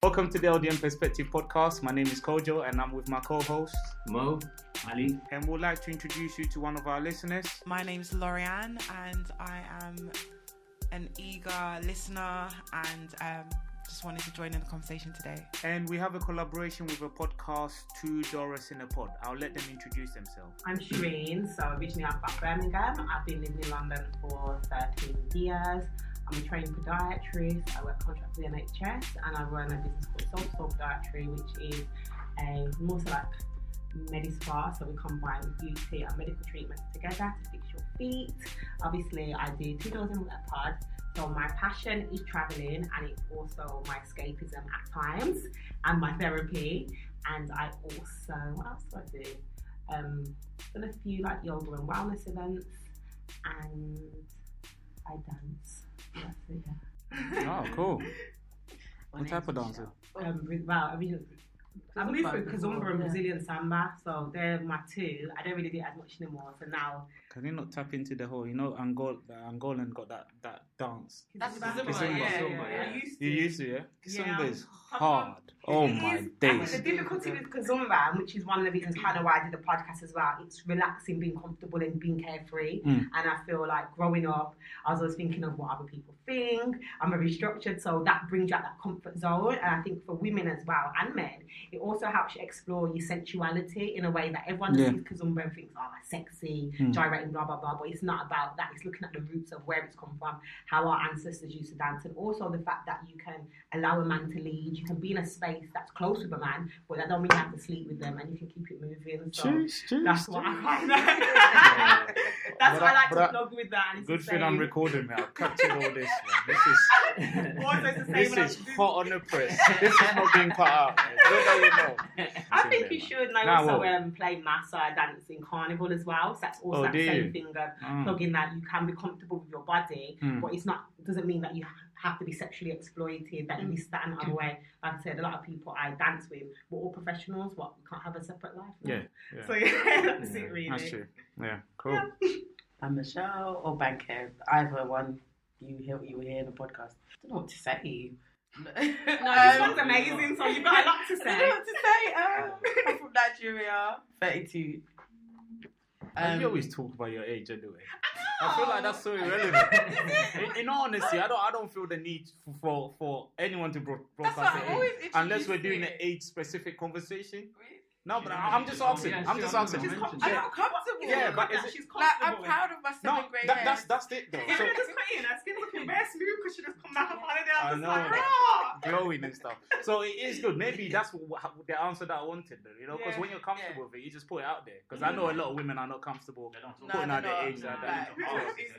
Welcome to the LDN Perspective podcast. My name is Kojo and I'm with my co-host Mo, Ali. And we'd like to introduce you to one of our listeners. My name's Lorianne and I am an eager listener and just wanted to join in the conversation today. And we have a collaboration with a podcast, Two DORA in a Pod. I'll let them introduce themselves. I'm Cherene, so originally I'm from Birmingham. I've been living in London for 13 years. I'm a trained podiatrist. I work contract with the NHS and I run a business called Soul Podiatry, which is a more so like Medi-Spa, so we combine beauty and medical treatments together to fix your feet. Obviously, I do 2 DORA in a pod. So my passion is traveling and it's also my escapism at times and my therapy. And I also, what else do I do? Done a few like yoga and wellness events and I dance. That's it, yeah. Oh, cool. What type of dancer? I've moved through Kazumba and Brazilian Samba, so they're my two. I don't really do it as much anymore, so now... Can you not tap into the whole, Angolan got that dance? That's Kizomba. Yeah. You used to, yeah? Yeah. Kizomba is hard. Oh my days. The difficulty with Kazumba, which is one of the reasons kind of why I did the podcast as well, it's relaxing, being comfortable and being carefree. And I feel like growing up, I was always thinking of what other people think. I'm very structured, so that brings you out that comfort zone. And I think for women as well, and men, it also helps you explore your sensuality in a way that everyone sees Kazumba and thinks, oh, sexy, gyrating, blah, blah, blah. But it's not about that. It's looking at the roots of where it's come from, how our ancestors used to dance, and also the fact that you can allow a man to lead. You can be in a space that's close with a man, but that don't mean you have to sleep with them, and you can keep it moving. So that's what I kind of... That's why I like to plug with that. And good thing I'm recording now. Captured all this. This is hot on the press. This is not being cut out. I think you should. And I also play massa dance in carnival as well. So that's also that same thing of plugging that you can be comfortable with your body, but it's not. Doesn't mean that you have to be sexually exploited, that you be that in other way. Like I said, a lot of people I dance with, we're all professionals. We can't have a separate life. No? Yeah. So that's it really. That's true. Yeah, cool. Yeah. I'm Michelle or Bankhead. Either one you were here in the podcast. I don't know what to say. No, this one's amazing, so you've got a lot to say. I don't know what to say. I'm from Nigeria, 32. You always talk about your age anyway. I feel like that's so irrelevant. In all honesty, I don't feel the need for anyone to broadcast their age unless we're doing an age-specific conversation. No, but I'm just asking. I'm just asking. I'm not comfortable. Yeah, but she's comfortable. I'm proud of my 7 grey hairs. That's it though. So, just cutting. Her skin's looking very smooth because she just come back on holiday. I know, glowing and stuff. So it is good. Maybe that's the answer that I wanted, though. Because when you're comfortable with it, you just put it out there. Because I know a lot of women are not comfortable putting out their age like that.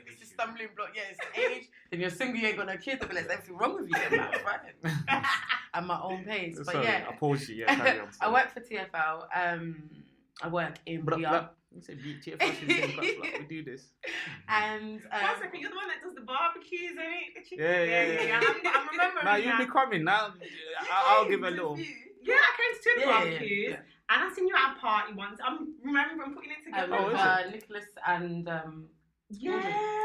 It's a stumbling block. Yeah, it's age. Then you're single, you ain't got no kids. But there's everything wrong with you. Then that's right. At my own pace. But sorry, yeah, I paused you. Yeah, carry on. I work for TFL. I work in PR. You said TFL, we do this. One And second, you're the one that does the barbecues, ain't it? Yeah. I'm remembering. Now you be coming. Now I'll give a little. Yeah, I came to the barbecues, and I seen you at a party once. I'm remembering putting it together. With Nicholas and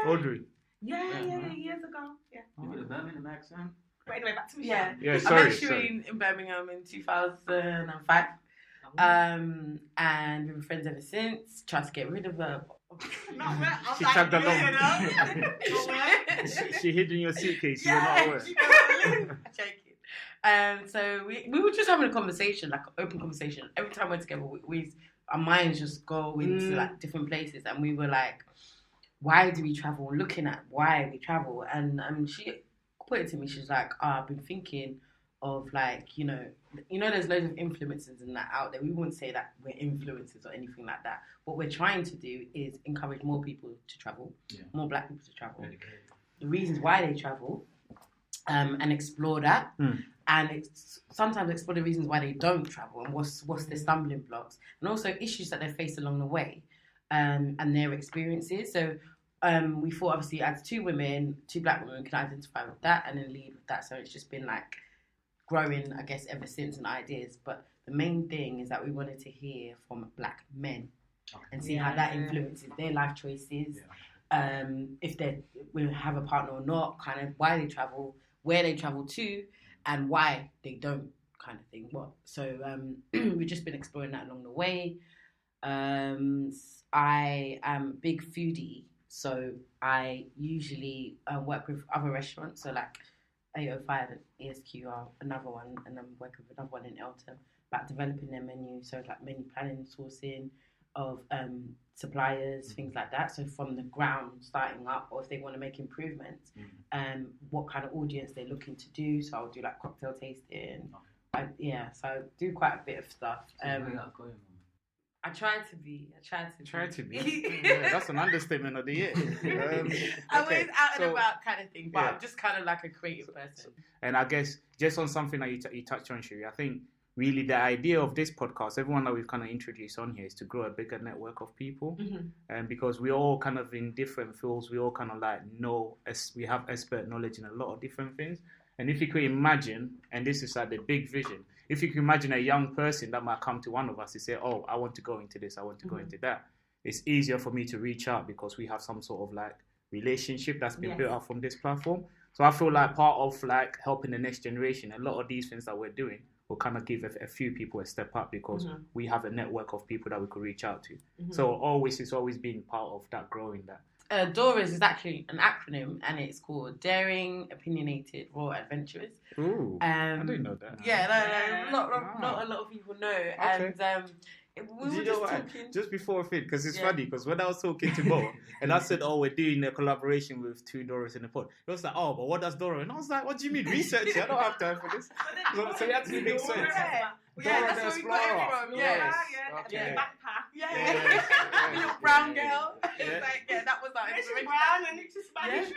Audrey. Yeah, years ago. Yeah. You with a Birmingham accent? But anyway, back to Michelle. Yeah, sorry. I met Cherene in Birmingham in 2005. And we've been friends ever since. Tried to get rid of her. She tagged along. She hid in your suitcase. You were not aware. Joking. So we were just having a conversation, like an open conversation. Every time we're together, our minds just go into like different places, and we were like, "Why do we travel?" Looking at why we travel, and she put it to me. She's like, "I've been thinking of like, there's loads of influencers and that out there. We wouldn't say that we're influencers or anything like that. What we're trying to do is encourage more people to travel, more black people to travel. The reasons why they travel, and explore that, and sometimes explore the reasons why they don't travel and what's their stumbling blocks, and also issues that they face along the way, and their experiences. So we thought, obviously, as two black women, we can identify with that and then lead with that. So it's just been like growing, I guess, ever since, and ideas. But the main thing is that we wanted to hear from black men and see how that influences their life choices, if they will have a partner or not, kind of why they travel, where they travel to, and why they don't, kind of thing. So we've just been exploring that along the way. I am a big foodie, so I usually work with other restaurants. So like 805 and ESQ are another one, and I'm working with another one in Eltham about developing their menu. So like menu planning, sourcing of suppliers, things like that. So from the ground, starting up, or if they want to make improvements, what kind of audience they're looking to do. So I'll do like cocktail tasting. So I do quite a bit of stuff. I try to be. Yeah, that's an understatement of the year. I was out and about kind of thing, but I'm just kind of like a creative person. And I guess just on something that you touched on, Cherene, I think really the idea of this podcast, everyone that we've kind of introduced on here, is to grow a bigger network of people. And because we're all kind of in different fields, we all kind of like we have expert knowledge in a lot of different things. And if you could imagine, and this is like the big vision, if you could imagine a young person that might come to one of us and say, oh, I want to go into this, I want to go into that, it's easier for me to reach out because we have some sort of like relationship that's been built up from this platform. So I feel like part of like helping the next generation, a lot of these things that we're doing will kind of give a few people a step up because we have a network of people that we could reach out to. So it's always been part of that growing that. DORAs is actually an acronym, and it's called Daring, Opinionated, Raw, Adventurous. Ooh, I didn't know that. Yeah, not a lot of people know. Okay. And we were just talking just before I think, because it's funny, because when I was talking to Mo and I said, oh, we're doing a collaboration with Two DORAs in the pod, he was like, oh, but what does DORA? And I was like, what do you mean research? I don't have time for this. So it actually makes sense. Yeah, that's where we got it from. Yes. Okay. Backpack. Yeah. Little brown girl. It's like, that was our inspiration. Brown and it's Spanish.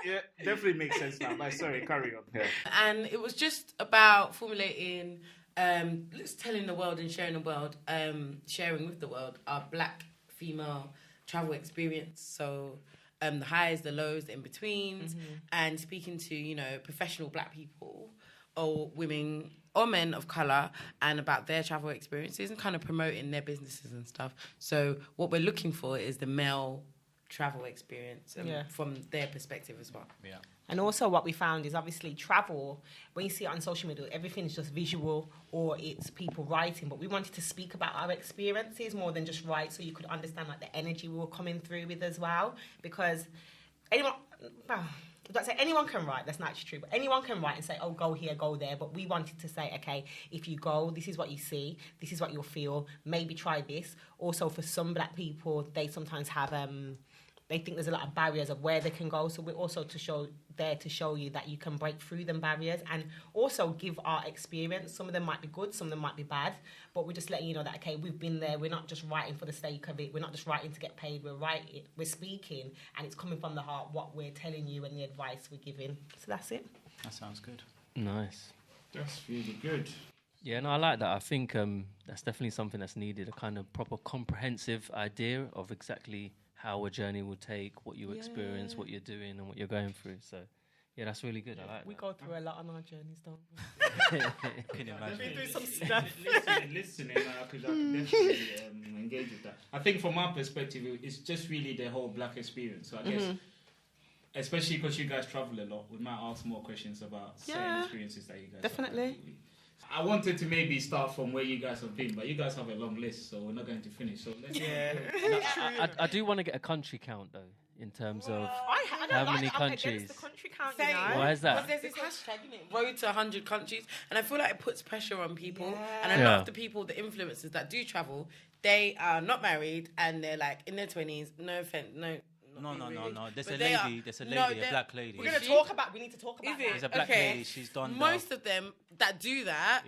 Yeah, definitely makes sense now. But sorry, carry on. Yeah. And it was just about formulating, telling the world and sharing the world, sharing with the world our Black female travel experience. So the highs, the lows, the in-betweens, and speaking to, professional Black people or women or men of colour and about their travel experiences and kind of promoting their businesses and stuff. So what we're looking for is the male travel experience from their perspective as well. Yeah. And also what we found is obviously travel, when you see it on social media, everything is just visual or it's people writing, but we wanted to speak about our experiences more than just write, so you could understand like the energy we were coming through with as well. Because anyone can write, that's not actually true, but anyone can write and say, oh, go here, go there. But we wanted to say, okay, if you go, this is what you see, this is what you'll feel, maybe try this. Also, for some Black people, they sometimes have, they think there's a lot of barriers of where they can go. So we're also to show you that you can break through them barriers and also give our experience. Some of them might be good, some of them might be bad, but we're just letting you know that, okay, we've been there. We're not just writing for the sake of it. We're not just writing to get paid. We're speaking, and it's coming from the heart, what we're telling you and the advice we're giving. So that's it. That sounds good. Nice. That's really good. Yeah, no, I like that. I think that's definitely something that's needed, a kind of proper comprehensive idea of exactly how a journey will take, what you experience, what you're doing, and what you're going through. So, yeah, that's really good. I like that. We go through a lot on our journeys, don't we? Can you imagine? We do some stuff. Listening, I could definitely engage with that. I think from our perspective, it's just really the whole Black experience. So I guess, especially because you guys travel a lot, we might ask more questions about certain experiences that you guys definitely have. I wanted to maybe start from where you guys have been, but you guys have a long list, so we're not going to finish. So let's I do want to get a country count though, in terms of I how many countries. The country count, Same. Why is that? Because there's this hashtag, isn't it? Road to 100 countries, and I feel like it puts pressure on people. And a lot of the people, the influencers that do travel, they are not married and they're like in their 20s. No offense, no. No. There's a black lady. We need to talk about that. There's a black lady. She's done. Most of them that do that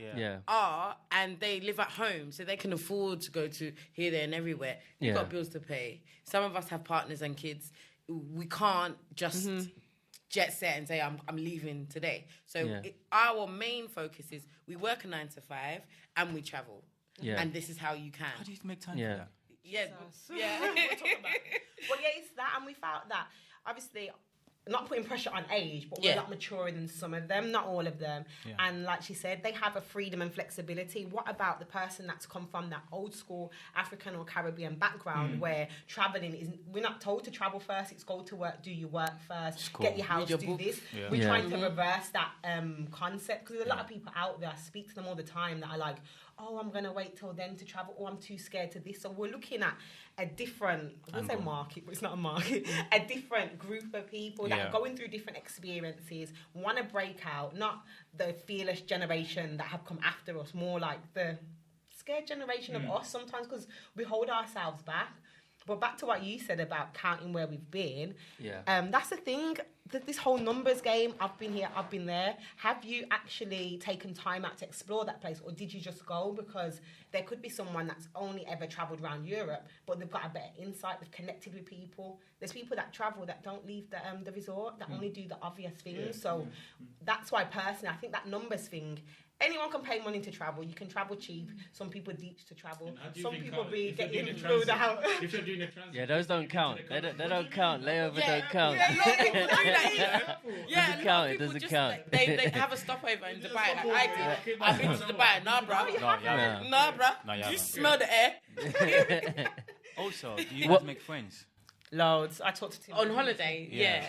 are, and they live at home, so they can afford to go to here, there, and everywhere. You've got bills to pay. Some of us have partners and kids. We can't just jet set and say I'm leaving today. So our main focus is we work a 9 to 5 and we travel. Yeah. And this is how you can. How do you make time for that? Yeah, we'll talk about it. Well, it's that, and we found that obviously not putting pressure on age, but we're a lot maturer than some of them, not all of them. Yeah. And like she said, they have a freedom and flexibility. What about the person that's come from that old school African or Caribbean background where traveling is, we're not told to travel first, it's go to work, do your work first, get your house, do this. Yeah. We're trying to reverse that concept, because there's a lot of people out there, I speak to them all the time, that are like, oh, I'm going to wait till then to travel, or I'm too scared to this. So we're looking at a different, I wouldn't say market, but it's not a market, a different group of people that are going through different experiences, want to break out, not the fearless generation that have come after us, more like the scared generation of us sometimes, because we hold ourselves back. But back to what you said about counting where we've been, that's the thing, this whole numbers game, I've been here, I've been there. Have you actually taken time out to explore that place, or did you just go because there could be someone that's only ever travelled around Europe, but they've got a better insight, they've connected with people. There's people that travel that don't leave the resort, that only do the obvious things. That's why personally, I think that numbers thing, anyone can pay money to travel. You can travel cheap. Some people ditch to travel. Some people be getting filled out. If you're doing a transit, yeah, those don't count. They don't count. Layover don't count. Yeah, a lot of people do that. Doesn't count. It doesn't count. They have a stopover in Dubai, like I did. I've been to Dubai. Nah, bruh. Nah, bruh. You smell the air. Also, do you guys make friends? Loads. I talked to Tim on holiday. Yeah.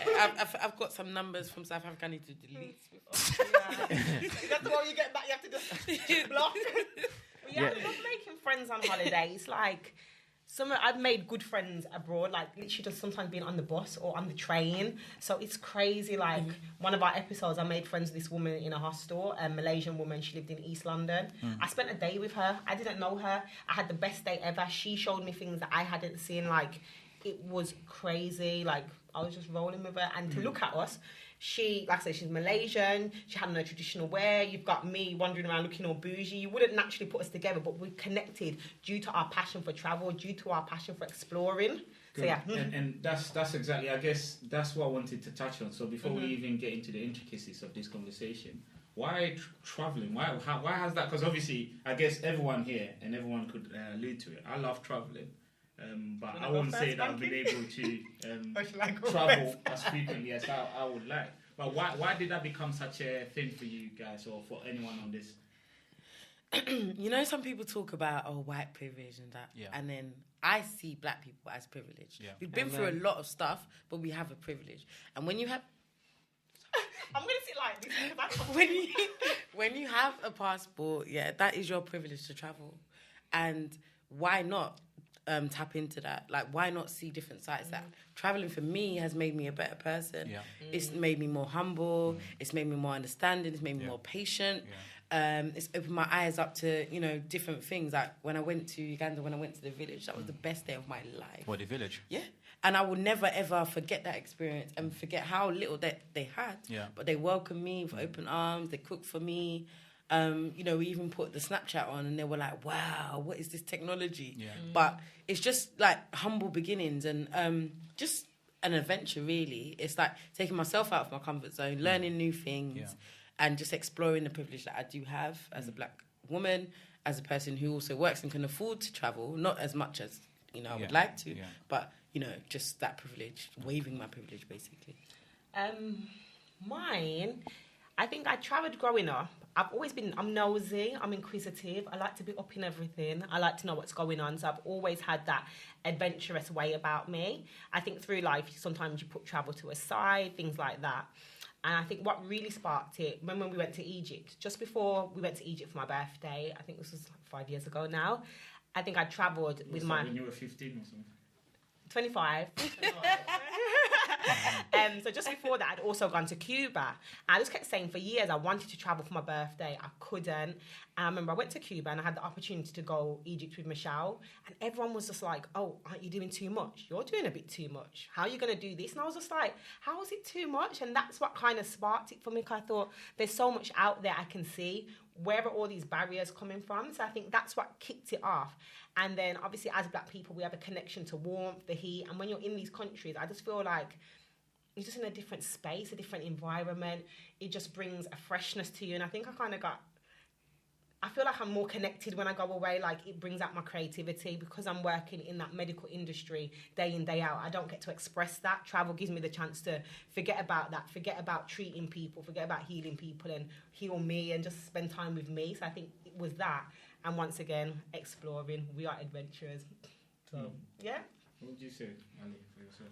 I've got some numbers from South Africa I need to delete. That's why you get back. You have to just block. But I love making friends on holidays. Like I've made good friends abroad. Like literally just sometimes being on the bus or on the train. So it's crazy. Like one of our episodes, I made friends with this woman in a hostel, a Malaysian woman. She lived in East London. I spent a day with her. I didn't know her. I had the best day ever. She showed me things that I hadn't seen. Like it was crazy. Like I was just rolling with her. And to look at us, she, like I said, she's Malaysian. She had no traditional wear. You've got me wandering around looking all bougie. You wouldn't naturally put us together, but we connected due to our passion for travel, due to our passion for exploring. Good. So yeah, and that's exactly. I guess that's what I wanted to touch on. So before we even get into the intricacies of this conversation, why traveling? Why has that? Because obviously, I guess everyone here and everyone could allude to it. I love traveling. But I wouldn't say that I've been able to travel as frequently as I would like. But why did that become such a thing for you guys, or for anyone on this? You know, some people talk about white privilege and that, and then I see black people as privileged. Yeah. We've been through a lot of stuff, but we have a privilege. And when you have, I'm gonna sit like this. when you have a passport, that is your privilege to travel, and why not? Tap into that. Like, why not see different sides? That traveling for me has made me a better person. It's made me more humble. It's made me more understanding. It's made me more patient. It's opened my eyes up to different things. Like when I went to Uganda, when I went to the village, that was the best day of my life. What, the village? Yeah. And I will never ever forget that experience and forget how little that they had. Yeah. But they welcomed me with open arms. They cooked for me. We even put the Snapchat on and they were like, wow, what is this technology? Yeah. But it's just like humble beginnings and just an adventure, really. It's like taking myself out of my comfort zone, learning new things and just exploring the privilege that I do have as a black woman, as a person who also works and can afford to travel, not as much as, I would like to, but, just that privilege, waving my privilege, basically. Mine, I think I travelled growing up. I'm nosy, I'm inquisitive, I like to be up in everything, I like to know what's going on, so I've always had that adventurous way about me. I think through life, sometimes you put travel to a side, things like that. And I think what really sparked it, when we went to Egypt, just before we went to Egypt for my birthday, I think this was like 5 years ago now, I think I travelled with my... when you were 15 or something? 25. So just before that, I'd also gone to Cuba. And I just kept saying for years I wanted to travel for my birthday. I couldn't. And I remember I went to Cuba and I had the opportunity to go Egypt with Michelle. And everyone was just like, oh, aren't you doing too much? You're doing a bit too much. How are you going to do this? And I was just like, how is it too much? And that's what kind of sparked it for me. Because I thought there's so much out there I can see. Where are all these barriers coming from? So I think that's what kicked it off. And then obviously as black people, we have a connection to warmth, the heat. And when you're in these countries, I just feel like you're just in a different space, a different environment. It just brings a freshness to you. And I think I kind of got I feel like I'm more connected when I go away. Like, it brings out my creativity because I'm working in that medical industry day in, day out. I don't get to express that. Travel gives me the chance to forget about that, forget about treating people, forget about healing people and heal me and just spend time with me. So I think it was that. And once again, exploring. We are adventurers. So, yeah. What would you say, Ali, for yourself?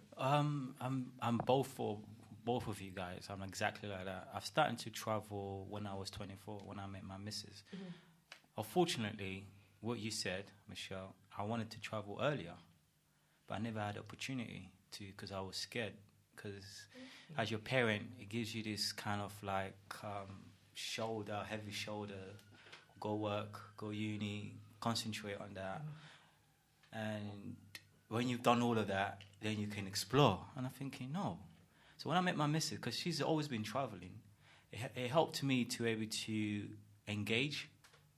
I'm both for both of you guys. I'm exactly like that. I've started to travel when I was 24, when I met my missus. Mm-hmm. Unfortunately, what you said, Michelle, I wanted to travel earlier, but I never had the opportunity to because I was scared. Because as your parent, it gives you this kind of like heavy shoulder, go work, go uni, concentrate on that. And when you've done all of that, then you can explore. And I'm thinking, no. So when I met my missus, because she's always been traveling, it helped me to be able to engage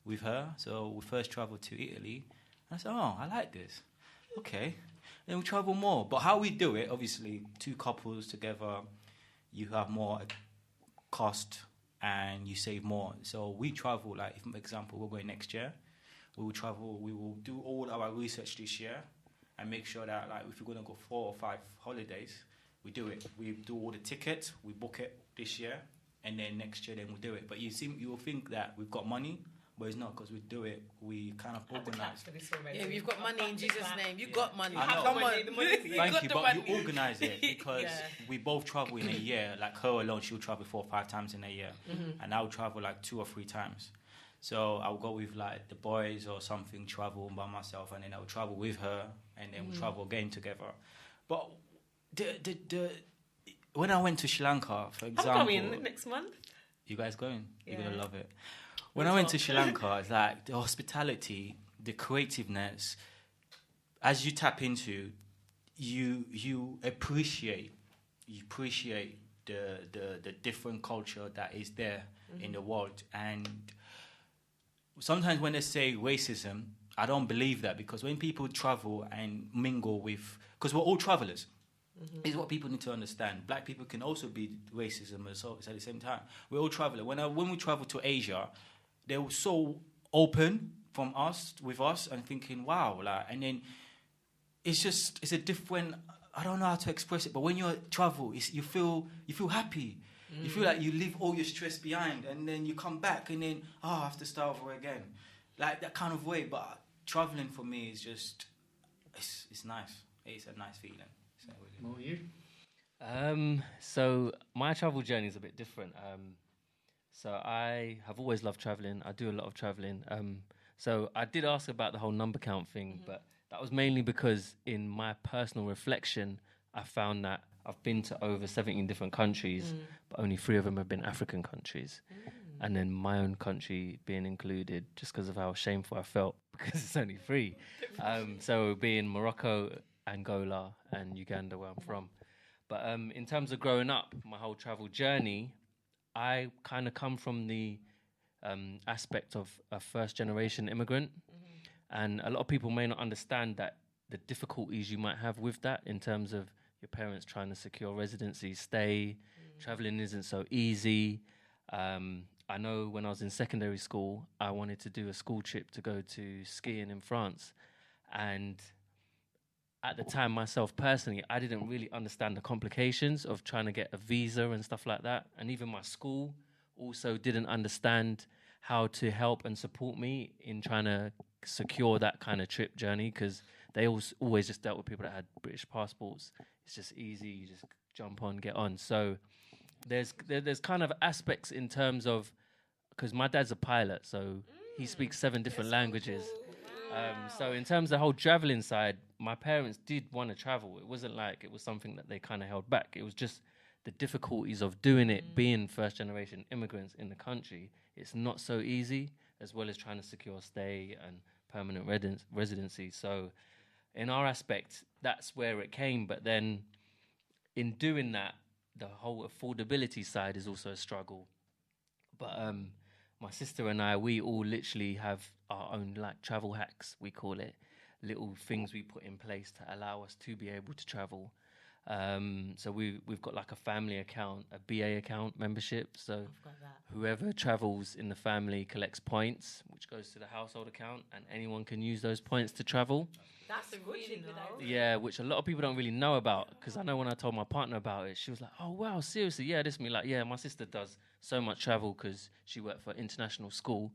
with her. So we first traveled to Italy. And I said, oh, I like this. Okay. Then we travel more. But how we do it, obviously, two couples together, you have more cost and you save more. So we travel, like, if, for example, we're going next year. We will travel, we will do all our research this year and make sure that, like, if we're going to go 4 or 5 holidays, we do it. We do all the tickets, we book it this year, and then next year, then we'll do it. But you will think that we've got money, but it's not, because we do it, we kind of organise. Yeah, you've got money in Jesus' name. You got money. I know. Come on. Thank you, but you organise it, because we both travel in a year. Like her alone, she'll travel 4 or 5 times in a year, and I'll travel like 2 or 3 times. So I'll go with like the boys or something, travel by myself, and then I'll travel with her, and then we'll travel again together. But when I went to Sri Lanka, for example, I'm going next month. You guys going? Yeah. You're gonna love it. When I went to Sri Lanka, it's like the hospitality, the creativeness. As you tap into, you appreciate the different culture that is there in the world. And sometimes when they say racism, I don't believe that, because when people travel and mingle with, because we're all travelers. Is what people need to understand. Black people can also be racism as well at the same time. We're all travelers. When we travel to Asia, they were so open with us and thinking, wow, like, and then it's a different, I don't know how to express it, but when you travel, you feel happy. You feel like you leave all your stress behind, and then you come back and then, I have to start over again. Like that kind of way. But traveling for me is just, it's nice. It's a nice feeling. What were you? So my travel journey is a bit different. So I have always loved traveling. I do a lot of traveling. So I did ask about the whole number count thing, but that was mainly because in my personal reflection, I found that I've been to over 17 different countries, but only 3 of them have been African countries. And then my own country being included, just because of how shameful I felt, because it's only 3. So being Morocco, Angola and Uganda, where I'm from. But in terms of growing up, my whole travel journey, I kind of come from the aspect of a first-generation immigrant. And a lot of people may not understand that the difficulties you might have with that in terms of your parents trying to secure residency, stay, traveling isn't so easy. I know when I was in secondary school, I wanted to do a school trip to go to skiing in France. And at the time, myself personally, I didn't really understand the complications of trying to get a visa and stuff like that. And even my school also didn't understand how to help and support me in trying to secure that kind of trip journey, because they always just dealt with people that had British passports. It's just easy, you just jump on, get on. So there's kind of aspects in terms of, because my dad's a pilot, so he speaks 7 different languages. So in terms of the whole traveling side, my parents did want to travel. It wasn't like it was something that they kind of held back. It was just the difficulties of doing it, being first-generation immigrants in the country. It's not so easy, as well as trying to secure stay and permanent residency. So in our aspect, that's where it came. But then in doing that, the whole affordability side is also a struggle. But my sister and I, we all literally have our own like travel hacks, we call it, little things we put in place to allow us to be able to travel. So we've got like a family account, a BA account membership. So whoever travels in the family collects points, which goes to the household account, and anyone can use those points to travel. That's a really good idea. Yeah, which a lot of people don't really know about, because I know when I told my partner about it, she was like, "Oh wow, seriously? Yeah, this me like, yeah, my sister does so much travel because she worked for international school.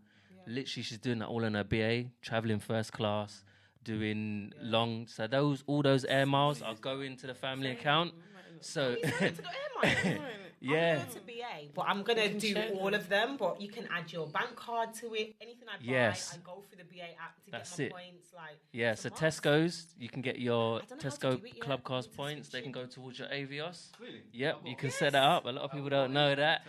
Literally, she's doing that all in her BA, traveling first class, doing long. So all those air miles are going to the family account. So yeah, I'm going to BA, but I'm going to do all of them. But you can add your bank card to it. Anything I buy, I go through the BA app to get my points. Like so Tesco's, you can get your Tesco Club Card points. They can go towards your Avios. Really? Yep, you can set that up. A lot of people don't know that.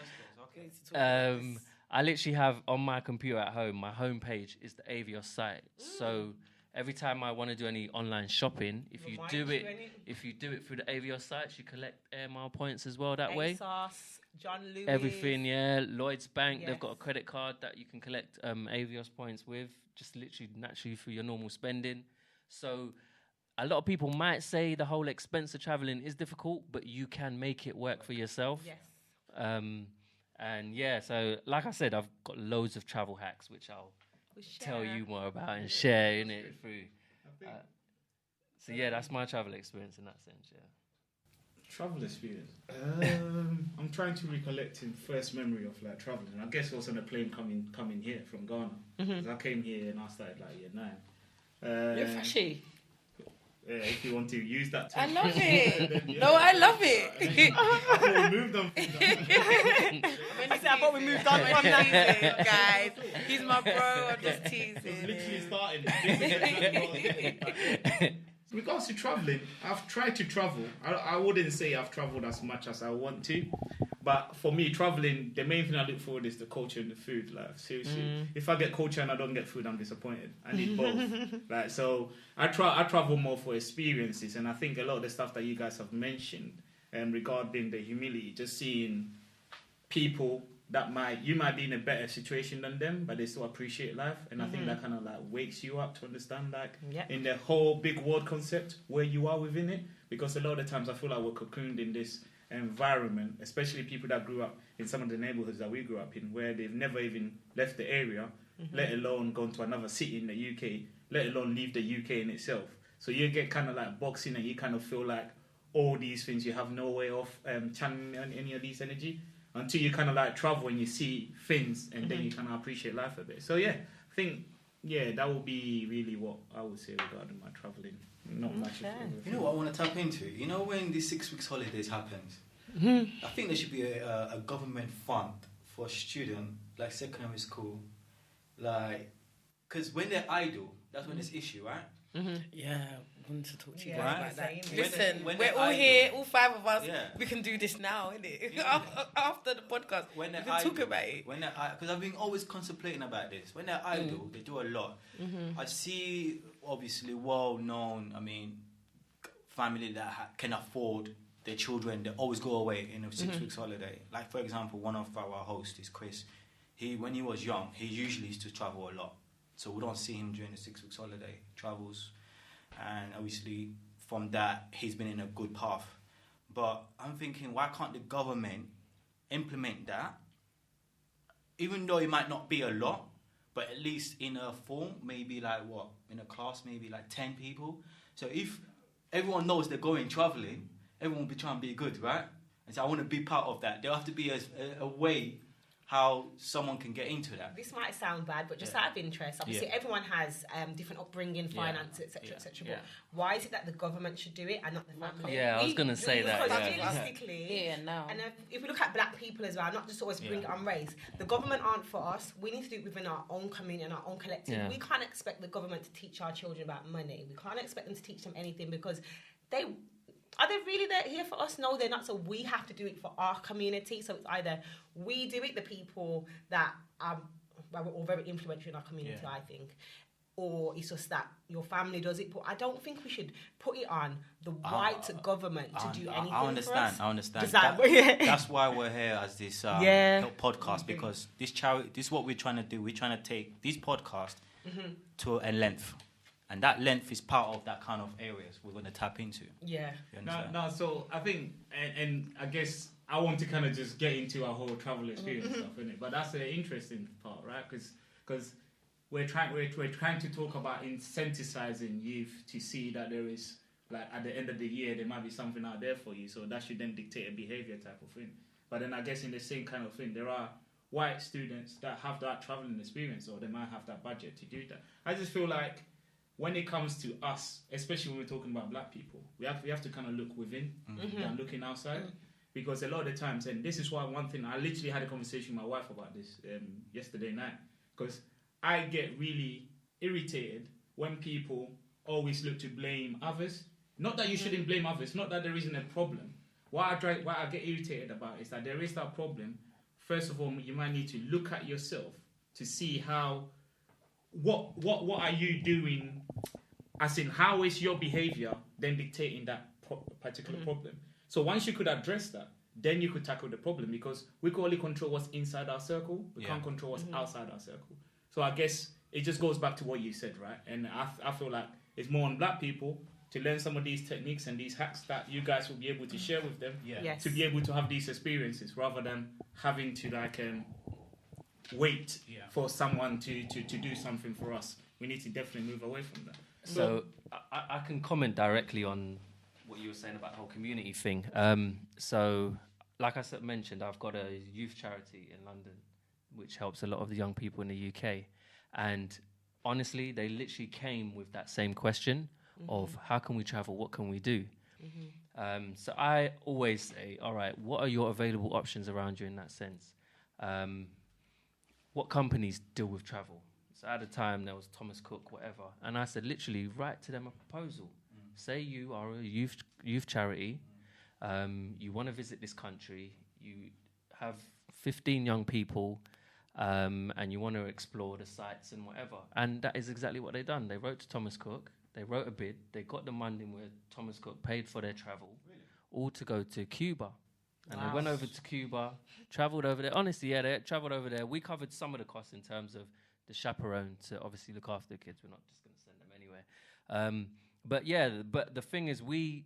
I literally have on my computer at home, my homepage is the Avios site. So every time I want to do any online shopping, if you do it through the Avios sites, you collect air mile points as well that way. ASOS, John Lewis. Everything, yeah. Lloyd's Bank, they've got a credit card that you can collect Avios points with, just literally naturally through your normal spending. So a lot of people might say the whole expense of traveling is difficult, but you can make it work for yourself. Yes. And yeah, so like I said, I've got loads of travel hacks, which I'll tell you more about and share in it through. So yeah, that's my travel experience in that sense. Yeah. Travel experience. I'm trying to recollect in first memory of like traveling. I guess it was on a plane coming here from Ghana. Mm-hmm. I came here and I started like year 9. You're freshy. Yeah, if you want to use that term. I love it. Then, no, I love it. I thought we moved on from that. I thought we moved on from that. Guys, he's my bro. I'm just teasing. It's literally starting. In regards to traveling, I've tried to travel. I wouldn't say I've traveled as much as I want to. But for me, traveling, the main thing I look forward is the culture and the food. Like, seriously, if I get culture and I don't get food, I'm disappointed. I need both. Like, so I travel more for experiences, and I think a lot of the stuff that you guys have mentioned regarding the humility, just seeing people that you might be in a better situation than them, but they still appreciate life, and I think that kind of like wakes you up to understand like in the whole big world concept where you are within it. Because a lot of the times I feel like we're cocooned in this environment, especially people that grew up in some of the neighborhoods that we grew up in, where they've never even left the area, let alone gone to another city in the UK, let alone leave the UK in itself. So you get kind of like boxed in, and you kind of feel like all these things, you have no way of channeling any of these energy until you kind of like travel and you see things, and then you kind of appreciate life a bit. So yeah, I think that would be really what I would say regarding my traveling. Not much. You know what I want to tap into? You know when the 6 weeks holidays happens, I think there should be a government fund for a student, like secondary school, like, because when they're idle, that's when it's issue, right? Yeah, I wanted to talk to you guys about that. Listen, we're all here, all 5 of us. We can do this now, innit? After the podcast, we can talk about it. Because I've been always contemplating about this. When they're idle, they do a lot. I see, obviously, well-known, family that can afford their children. They always go away in a 6 weeks holiday. Like, for example, one of our hosts is Chris. When he was young, he usually used to travel a lot. So we don't see him during the 6 weeks holiday. Travels, and obviously from that he's been in a good path. But I'm thinking, why can't the government implement that? Even though it might not be a lot, but at least in a form, maybe like in a class, maybe like 10 people. So if everyone knows they're going traveling, everyone will be trying to be good, right? And so I want to be part of that. There have to be a way how someone can get into that. This might sound bad, but just out of interest, obviously everyone has different upbringing, finances, etc., etc. But why is it that the government should do it and not the family? Yeah, I was going to say that. Because realistically, and if we look at black people as well, not just always bring it on race, the government aren't for us. We need to do it within our own community and our own collective. We can't expect the government to teach our children about money. We can't expect them to teach them anything, because are they really here for us? No, they're not. So we have to do it for our community. So it's either we do it, the people that are all very influential in our community, I think, or it's just that your family does it. But I don't think we should put it on the white government to do anything for us. I understand. That's why we're here as this podcast, because this is what we're trying to do. We're trying to take these podcasts to a length. And that length is part of that kind of areas we're going to tap into. Yeah. No, so I think, and I guess I want to kind of just get into our whole travel experience stuff, innit? But that's the interesting part, right? Because we're trying to talk about incentivizing youth to see that there is, like, at the end of the year, there might be something out there for you. So that should then dictate a behavior type of thing. But then I guess in the same kind of thing, there are white students that have that traveling experience, or they might have that budget to do that. I just feel like when it comes to us, especially when we're talking about black people, we have to kind of look within than looking outside. Because a lot of the times, and this is why one thing, I literally had a conversation with my wife about this yesterday night, because I get really irritated when people always look to blame others. Not that you shouldn't blame others, not that there isn't a problem. What I get irritated about is that there is that problem. First of all, you might need to look at yourself to see what are you doing, as in how is your behavior then dictating that particular problem. So once you could address that, then you could tackle the problem, because we can only control what's inside our circle. We can't control what's outside our circle. So I guess it just goes back to what you said, right? And I feel like it's more on black people to learn some of these techniques and these hacks that you guys will be able to share with them to be able to have these experiences, rather than having to wait for someone to do something for us. We need to definitely move away from that. So I can comment directly on what you were saying about the whole community thing. So like I mentioned, I've got a youth charity in London which helps a lot of the young people in the UK. And honestly, they literally came with that same question of how can we travel, what can we do? So I always say, all right, what are your available options around you in that sense? What companies deal with travel? So at the time, there was Thomas Cook, whatever. And I said, literally, write to them a proposal. Say you are a youth charity, you want to visit this country, you have 15 young people, and you want to explore the sites and whatever. And that is exactly what they've done. They wrote to Thomas Cook, they wrote a bid, they got the money where Thomas Cook paid for their travel, all to go to Cuba. And they went over to Cuba, travelled over there. Honestly, they travelled over there. We covered some of the costs in terms of the chaperone to obviously look after the kids. We're not just going to send them anywhere. But the thing is, we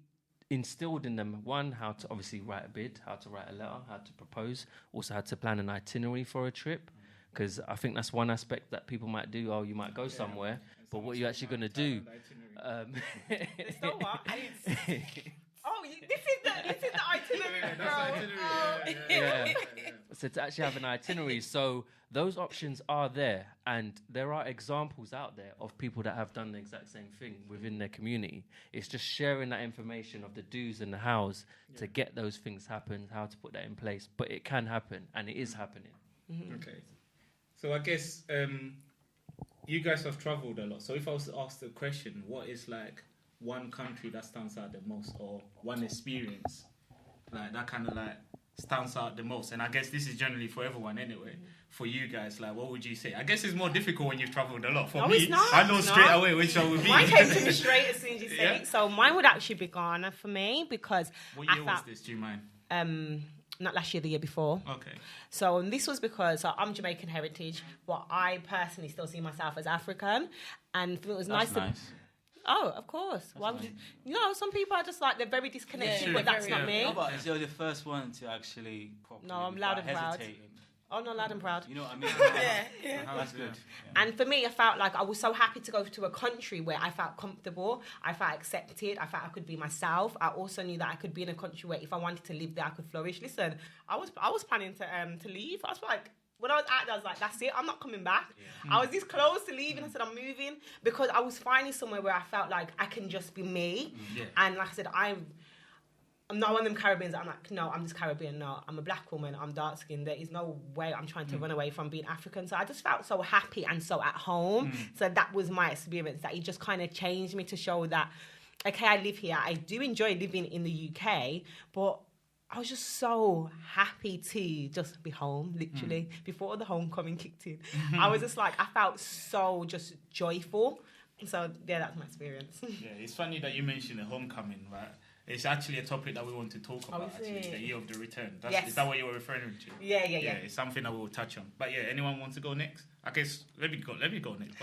instilled in them, one, how to obviously write a bid, how to write a letter, how to propose, also how to plan an itinerary for a trip. Because I think that's one aspect that people might do. Oh, you might go somewhere, but what are you actually going to do? So what? This is the itinerary, bro. So to actually have an itinerary, so those options are there, and there are examples out there of people that have done the exact same thing within their community. It's just sharing that information of the do's and the how's to get those things happen, how to put that in place. But it can happen, and it is happening. Okay. So I guess you guys have travelled a lot. So if I was to ask the question, what is like one country that stands out the most, or one experience like that kind of like stands out the most? And I guess this is generally for everyone anyway. For you guys, like, what would you say? I guess it's more difficult when you've travelled a lot. For me, it's not. I know straight away which one would be. Mine came to me straight as soon as you said it. So mine would actually be Ghana for me, because what year was this? Do you mind? Not last year, the year before. Okay. So this was because I'm Jamaican heritage, but I personally still see myself as African, and it was nice. Oh, of course. Why would you know, some people are just like, they're very disconnected, but that's not me. No, but you're the first one to actually properly. No, I'm loud and proud. Oh, no, loud and proud. You know what I mean? That's good. Yeah. And for me, I felt like I was so happy to go to a country where I felt comfortable, I felt accepted, I felt I could be myself. I also knew that I could be in a country where if I wanted to live there, I could flourish. Listen, I was planning to leave. I was like, when I was out there, I was like, that's it, I'm not coming back. I was this close to leaving. I said, I'm moving, because I was finding somewhere where I felt like I can just be me. And like I said, I'm not one of them Caribbeans. I'm like, no, I'm just Caribbean. No, I'm a black woman. I'm dark skinned. There is no way I'm trying to run away from being African. So I just felt so happy and so at home. So that was my experience, that it just kind of changed me to show that, okay, I live here. I do enjoy living in the UK, but I was just so happy to just be home, literally, before the homecoming kicked in. I was just like, I felt so just joyful. So, yeah, that's my experience. Yeah, it's funny that you mentioned the homecoming, right? It's actually a topic that we want to talk about, actually, the year of the return. Is that what you were referring to? Yeah. It's something that we will touch on. But yeah, anyone wants to go next? I guess, let me go next.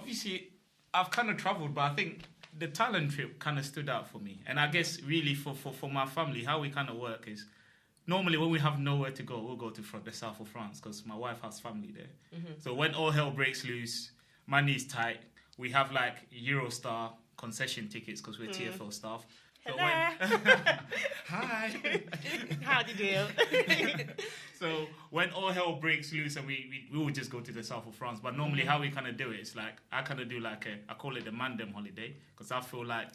obviously, I've kind of travelled, but I think the Thailand trip kind of stood out for me. And I guess really for my family, how we kind of work is normally when we have nowhere to go, we'll go to the south of France because my wife has family there. So when all hell breaks loose, money's tight, we have like Eurostar concession tickets because we're TFL staff. So hi. How do you do? So when all hell breaks loose and we will just go to the south of France. But normally how we kind of do it is like, I kind of do like I call it the Mandem holiday because I feel like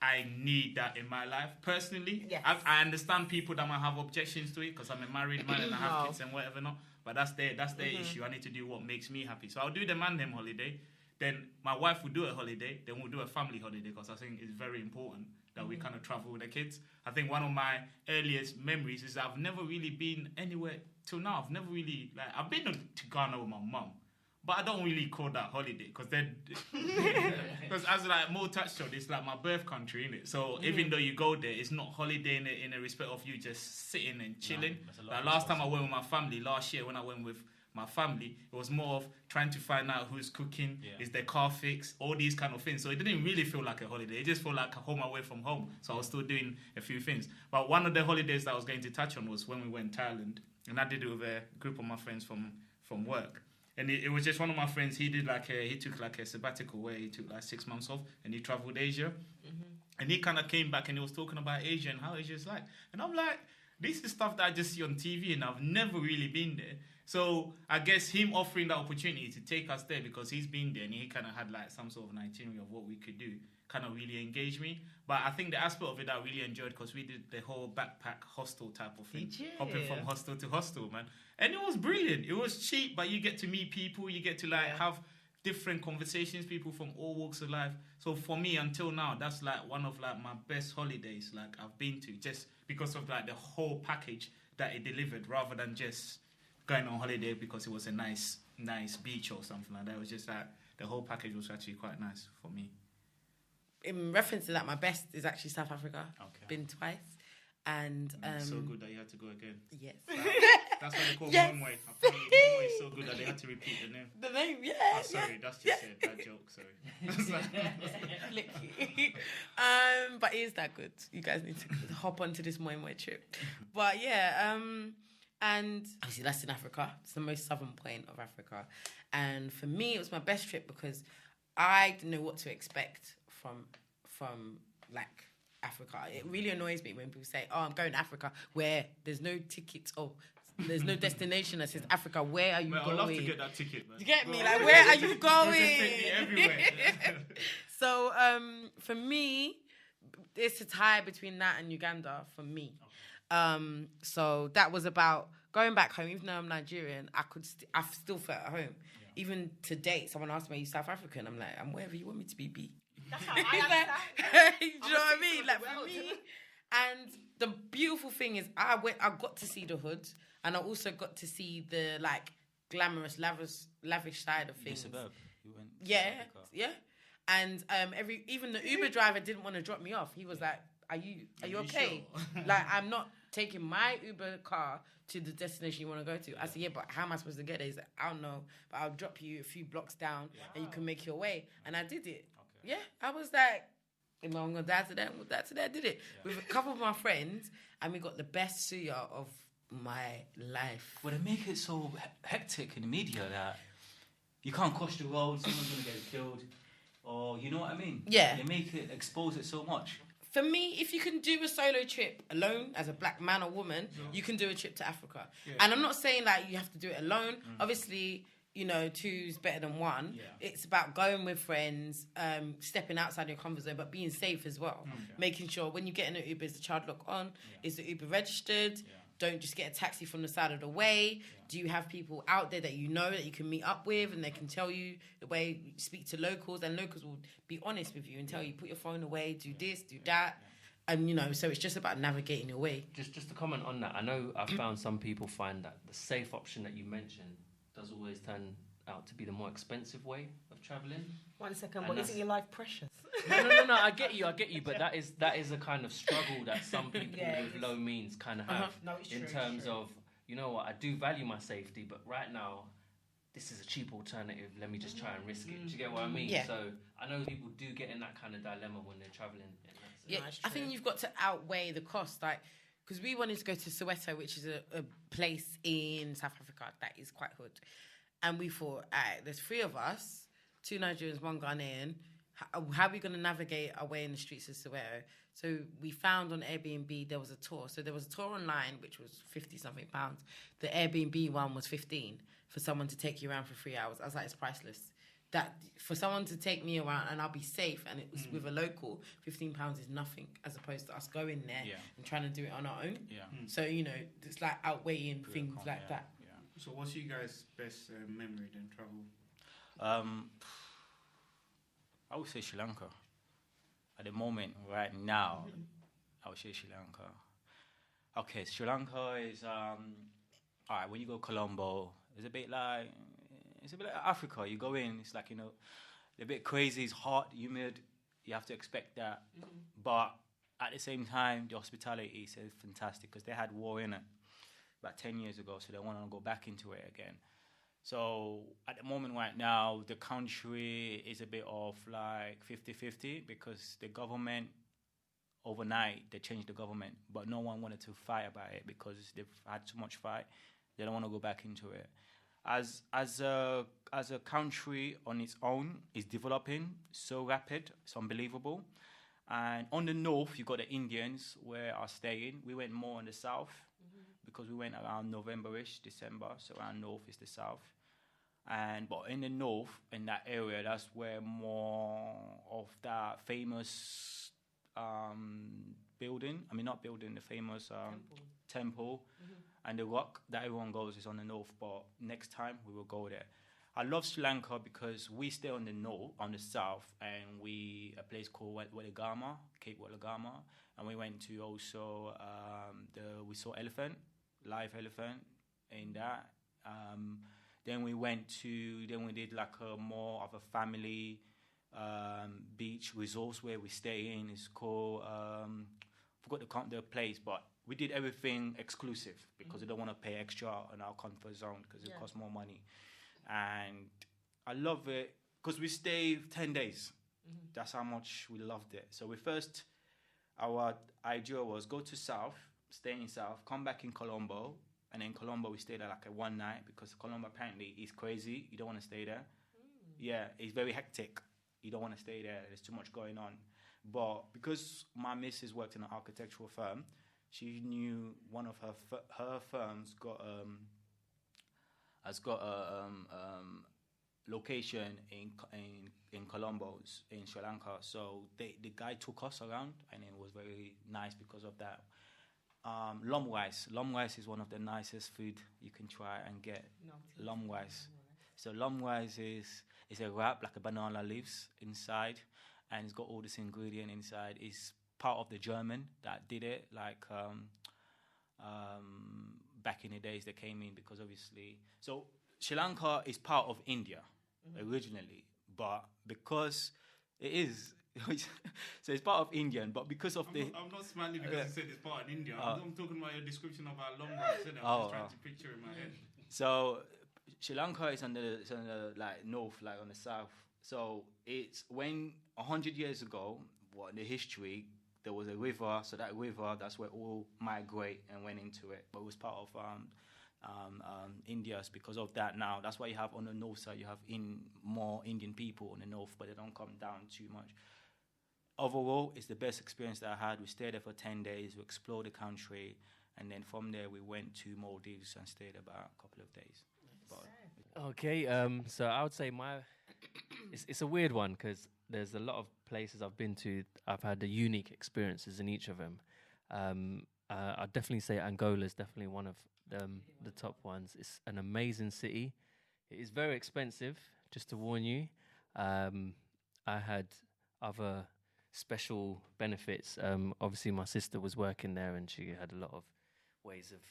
I need that in my life personally. Yes. I understand people that might have objections to it because I'm a married man and I have kids and whatever not. But that's their issue. I need to do what makes me happy. So I'll do the Mandem holiday. Then my wife will do a holiday. Then we'll do a family holiday because I think it's very important that we kind of travel with the kids. I think one of my earliest memories is that I've never really been anywhere till now. I've never really, like, I've been to Ghana with my mum, but I don't really call that holiday because as like Mo touched on, it's like my birth country, innit? So even though you go there, it's not holiday in a respect of you just sitting and chilling. Like last time I went with my family, last year when I went with my family, it was more of trying to find out who's cooking, is their car fixed, all these kind of things. So it didn't really feel like a holiday. It just felt like a home away from home. So I was still doing a few things. But one of the holidays that I was going to touch on was when we went to Thailand. And I did it with a group of my friends from work. And it was just one of my friends, he took like a sabbatical where he took like 6 months off and he traveled Asia. And he kind of came back and he was talking about Asia and how Asia's like. And I'm like, this is stuff that I just see on TV and I've never really been there. So I guess him offering that opportunity to take us there because he's been there and he kind of had like some sort of an itinerary of what we could do kind of really engaged me. But I think the aspect of it that I really enjoyed because we did the whole backpack hostel type of thing. Hopping from hostel to hostel, man. And it was brilliant. It was cheap, but you get to meet people. You get to like have different conversations, people from all walks of life. So for me, until now, that's like one of like my best holidays like I've been to just because of like the whole package that it delivered rather than just going on holiday because it was a nice beach or something like that. It was just like the whole package was actually quite nice for me. In reference to that, my best is actually South Africa. Okay. Been twice. And it's so good that you had to go again. Yes. That's why they call Moonway. Apparently Moonway is so good that they had to repeat the name. The name, yeah. Oh, sorry, that's just a bad joke, sorry. But it is that good. You guys need to hop onto this Moonway trip. But yeah, and obviously that's in Africa. It's the most southern point of Africa. And for me, it was my best trip because I didn't know what to expect from like Africa. It really annoys me when people say, "Oh, I'm going to Africa," where there's no tickets or there's no destination that says Africa. Where are you going? I'd love to get that ticket, man. You get me? Like, where are you going? Just take me everywhere. So, for me, it's a tie between that and Uganda for me. Okay. So that was about going back home. Even though I'm Nigerian, I still felt at home. Yeah. Even to date, someone asked me, "Are you South African?" I'm like, "I'm wherever you want me to be." B. That's how I understand. You know what I mean? Like for me, and the beautiful thing is, I got to see the hood, and I also got to see the like glamorous, lavish side of things. Suburb. You went yeah. And even the Uber driver didn't want to drop me off. He was like, "Are you okay? Sure? Like, I'm not taking my Uber car to the destination you want to go to." I said, "Yeah, but how am I supposed to get there?" He's like, "I don't know, but I'll drop you a few blocks down, and you can make your way." And I did it. Yeah, I was like, I'm going to die today, I did it. With a couple of my friends, and we got the best suya of my life. Well, they make it so hectic in the media that you can't cross the road, someone's going to get killed, or you know what I mean? Yeah. They make it, expose it so much. For me, if you can do a solo trip alone, as a black man or woman, you can do a trip to Africa. Yeah. And I'm not saying like you have to do it alone. Obviously, you know, two's better than one. Yeah. It's about going with friends, stepping outside your comfort zone, but being safe as well. Making sure when you get in an Uber, is the child lock on? Is the Uber registered? Don't just get a taxi from the side of the way. Do you have people out there that you know that you can meet up with and they can tell you the way, speak to locals, and locals will be honest with you and tell you, put your phone away, do this, do that. And, you know, so it's just about navigating your way. Just to comment on that, I know I've found some people find that the safe option that you mentioned does always turn out to be the more expensive way of travelling. 1 second, but isn't your life precious? No, I get you, but that is a kind of struggle that some people with low means kind of have in terms of, you know what, I do value my safety, but right now this is a cheap alternative, let me just try and risk it. Do you get what I mean? Yeah. So I know people do get in that kind of dilemma when they're traveling. Yeah, I think you've got to outweigh the cost, like, because we wanted to go to Soweto, which is a place in South Africa that is quite hood, and we thought, there's 3 of us, 2 Nigerians, 1 Ghanaian. How are we going to navigate our way in the streets of Soweto? So we found on Airbnb there was a tour. So there was a tour online which was £50-something. The Airbnb one was 15 for someone to take you around for 3 hours. I was like, it's priceless. That for someone to take me around and I'll be safe, and it was with a local, £15 is nothing as opposed to us going there and trying to do it on our own. Yeah. So it's like outweighing things like that. Yeah. So what's your guys' best memory then travel? I would say Sri Lanka. At the moment, right now, I would say Sri Lanka. Okay, Sri Lanka is all right. When you go Colombo, it's a bit like Africa. You go in, it's like a bit crazy. It's hot, humid. You have to expect that. But at the same time, the hospitality is fantastic because they had war in it about 10 years ago, so they want to go back into it again. So at the moment right now, the country is a bit of like 50-50 because the government, overnight, they changed the government, but no one wanted to fight about it because they've had too much fight. They don't want to go back into it. As a country on its own, it's developing so rapid, it's unbelievable. And on the north, you got the Indians where are staying. We went more on the south because we went around November-ish, December, so around north is the south. But in the north, in that area, that's where more of that famous building, the famous temple and the rock that everyone goes is on the north, but next time we will go there. I love Sri Lanka because we stay on the north, on the south, and a place called Weligama, Cape Weligama, and we went to also, we saw live elephant in that. Then we did like a more of a family beach resort where we stay in. It's called, forgot the place, but we did everything exclusive because we don't want to pay extra on our comfort zone because it costs more money. And I love it because we stayed 10 days. That's how much we loved it. So our idea was go to South, stay in South, come back in Colombo. And in Colombo, we stayed there like 1 night because Colombo apparently is crazy. You don't want to stay there. Yeah, it's very hectic. You don't want to stay there. There's too much going on. But because my missus worked in an architectural firm, she knew one of her firms has got a location in Colombo, in Sri Lanka. So the guy took us around, and it was very nice because of that. Lom rice. Lom rice is one of the nicest food you can try and get. Lom rice. So lom rice is a wrap, like a banana leaves inside, and it's got all this ingredient inside. It's part of the German that did it, like back in the days they came in because obviously. So Sri Lanka is part of India originally, but because it is. So it's part of Indian, but because of I'm not smiling because you said it's part of India. I'm talking about your description of our long rice. I'm just trying to picture in my head. So Sri Lanka is on the like north, like on the south. So it's when 100 years ago, in the history, there was a river. So that river, that's where all migrate and went into it. But it was part of India's because of that now. That's why you have on the north side, you have more Indian people on the north, but they don't come down too much. Overall, it's the best experience that I had. We stayed there for 10 days. We explored the country. And then from there, we went to Maldives and stayed about a couple of days. Okay, so I would say it's a weird one because there's a lot of places I've been to. I've had the unique experiences in each of them. I'd definitely say Angola is definitely one of the top ones. It's an amazing city. It is very expensive, just to warn you. I had other special benefits. Obviously, my sister was working there and she had a lot of ways of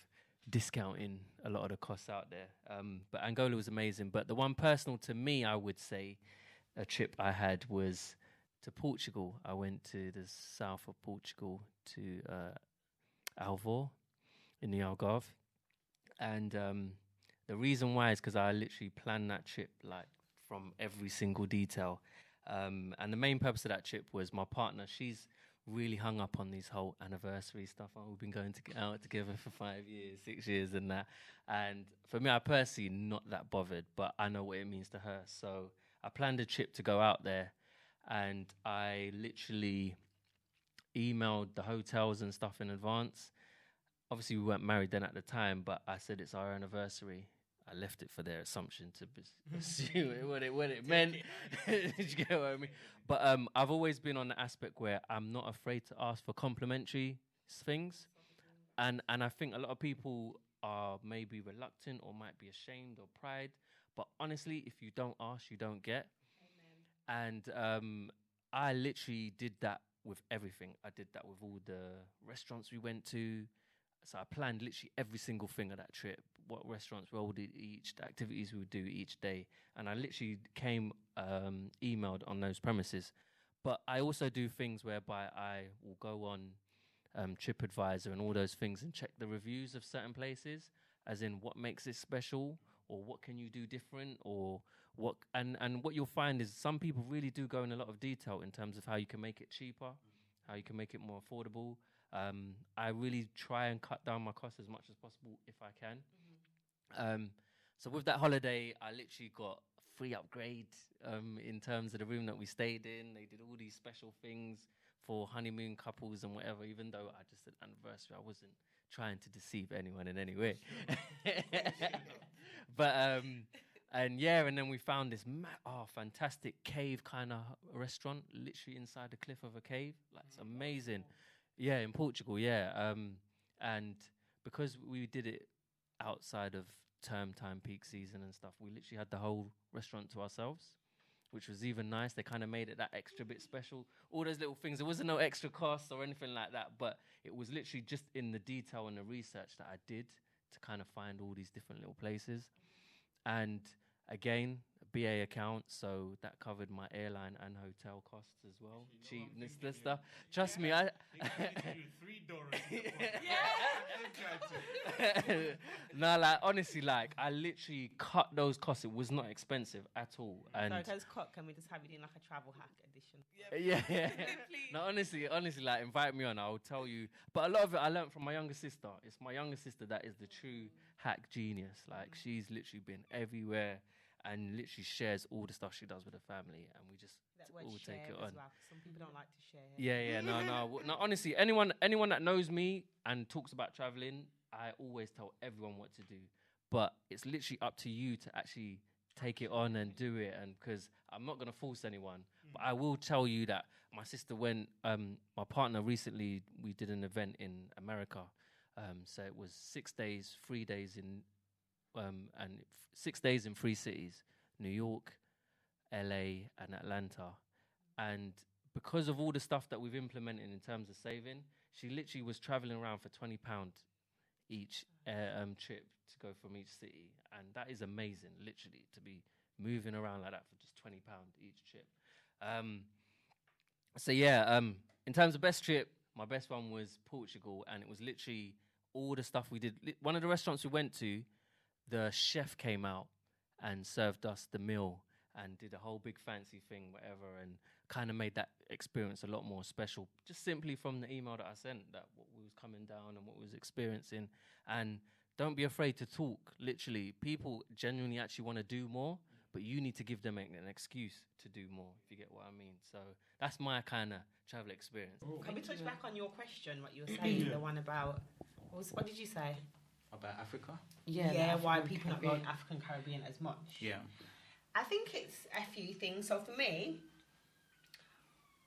discounting a lot of the costs out there. But Angola was amazing. But the one personal to me, I would say, a trip I had was to Portugal. I went to the south of Portugal to Alvor in the Algarve. And the reason why is because I literally planned that trip like from every single detail. And the main purpose of that trip was my partner. She's really hung up on these whole anniversary stuff. Oh, we've been going out together for 5 years, 6 years and that. And for me, I personally not that bothered, but I know what it means to her. So I planned a trip to go out there, and I literally emailed the hotels and stuff in advance. Obviously, we weren't married then at the time, but I said it's our anniversary. I left it for their assumption to assume what it meant. Did you get what I mean? But I've always been on the aspect where I'm not afraid to ask for complimentary things. And I think a lot of people are maybe reluctant or might be ashamed or pride. But honestly, if you don't ask, you don't get. Amen. And I literally did that with everything. I did that with all the restaurants we went to. So I planned literally every single thing of that trip, what restaurants we would eat, the activities we would do each day. And I literally came emailed on those premises. But I also do things whereby I will go on TripAdvisor and all those things and check the reviews of certain places, as in what makes it special or what can you do different or what. And what you'll find is some people really do go in a lot of detail in terms of how you can make it cheaper, how you can make it more affordable. I really try and cut down my costs as much as possible if I can. Mm-hmm. So with that holiday, I literally got a free upgrade in terms of the room that we stayed in. They did all these special things for honeymoon couples and whatever, even though I just said anniversary, I wasn't trying to deceive anyone in any way. But, and then we found this fantastic cave kind of restaurant, literally inside the cliff of a cave. Like, it's amazing. Yeah, in Portugal, yeah. And because we did it outside of term time, peak season and stuff, we literally had the whole restaurant to ourselves, which was even nice. They kind of made it that extra bit special. All those little things. There wasn't no extra costs or anything like that, but it was literally just in the detail and the research that I did to kind of find all these different little places. And again, a BA account, so that covered my airline and hotel costs as well. Cheapness, this stuff. Trust me, I. Two DORA. No, like honestly, like I literally cut those costs. It was not expensive at all. And so those cut, can we just have you doing like a travel hack edition? Yeah. No, honestly, like invite me on. I'll tell you. But a lot of it I learned from my younger sister. It's my younger sister that is the true hack genius. Like she's literally been everywhere. And literally shares all the stuff she does with her family, and we just all take it on. Well, some people don't like to share. Yeah, no. Honestly, anyone that knows me and talks about traveling, I always tell everyone what to do. But it's literally up to you to actually take it on and do it. And because I'm not gonna force anyone, but I will tell you that my sister went. My partner recently, we did an event in America. So it was 6 days, 3 days in. 6 days in 3 cities, New York, LA, and Atlanta. And because of all the stuff that we've implemented in terms of saving, she literally was traveling around for £20 each trip to go from each city. And that is amazing, literally, to be moving around like that for just £20 each trip. In terms of best trip, my best one was Portugal, and it was literally all the stuff we did. One of the restaurants we went to, the chef came out and served us the meal and did a whole big fancy thing, whatever, and kind of made that experience a lot more special, just simply from the email that I sent, that what was coming down and what was experiencing. And don't be afraid to talk. Literally, people genuinely actually want to do more, but you need to give them an excuse to do more, if you get what I mean. So that's my kind of travel experience. Can we touch back on your question, what you were saying, the one about, what did you say? About Africa? Yeah, why people not going African Caribbean as much. Yeah. I think it's a few things. So for me,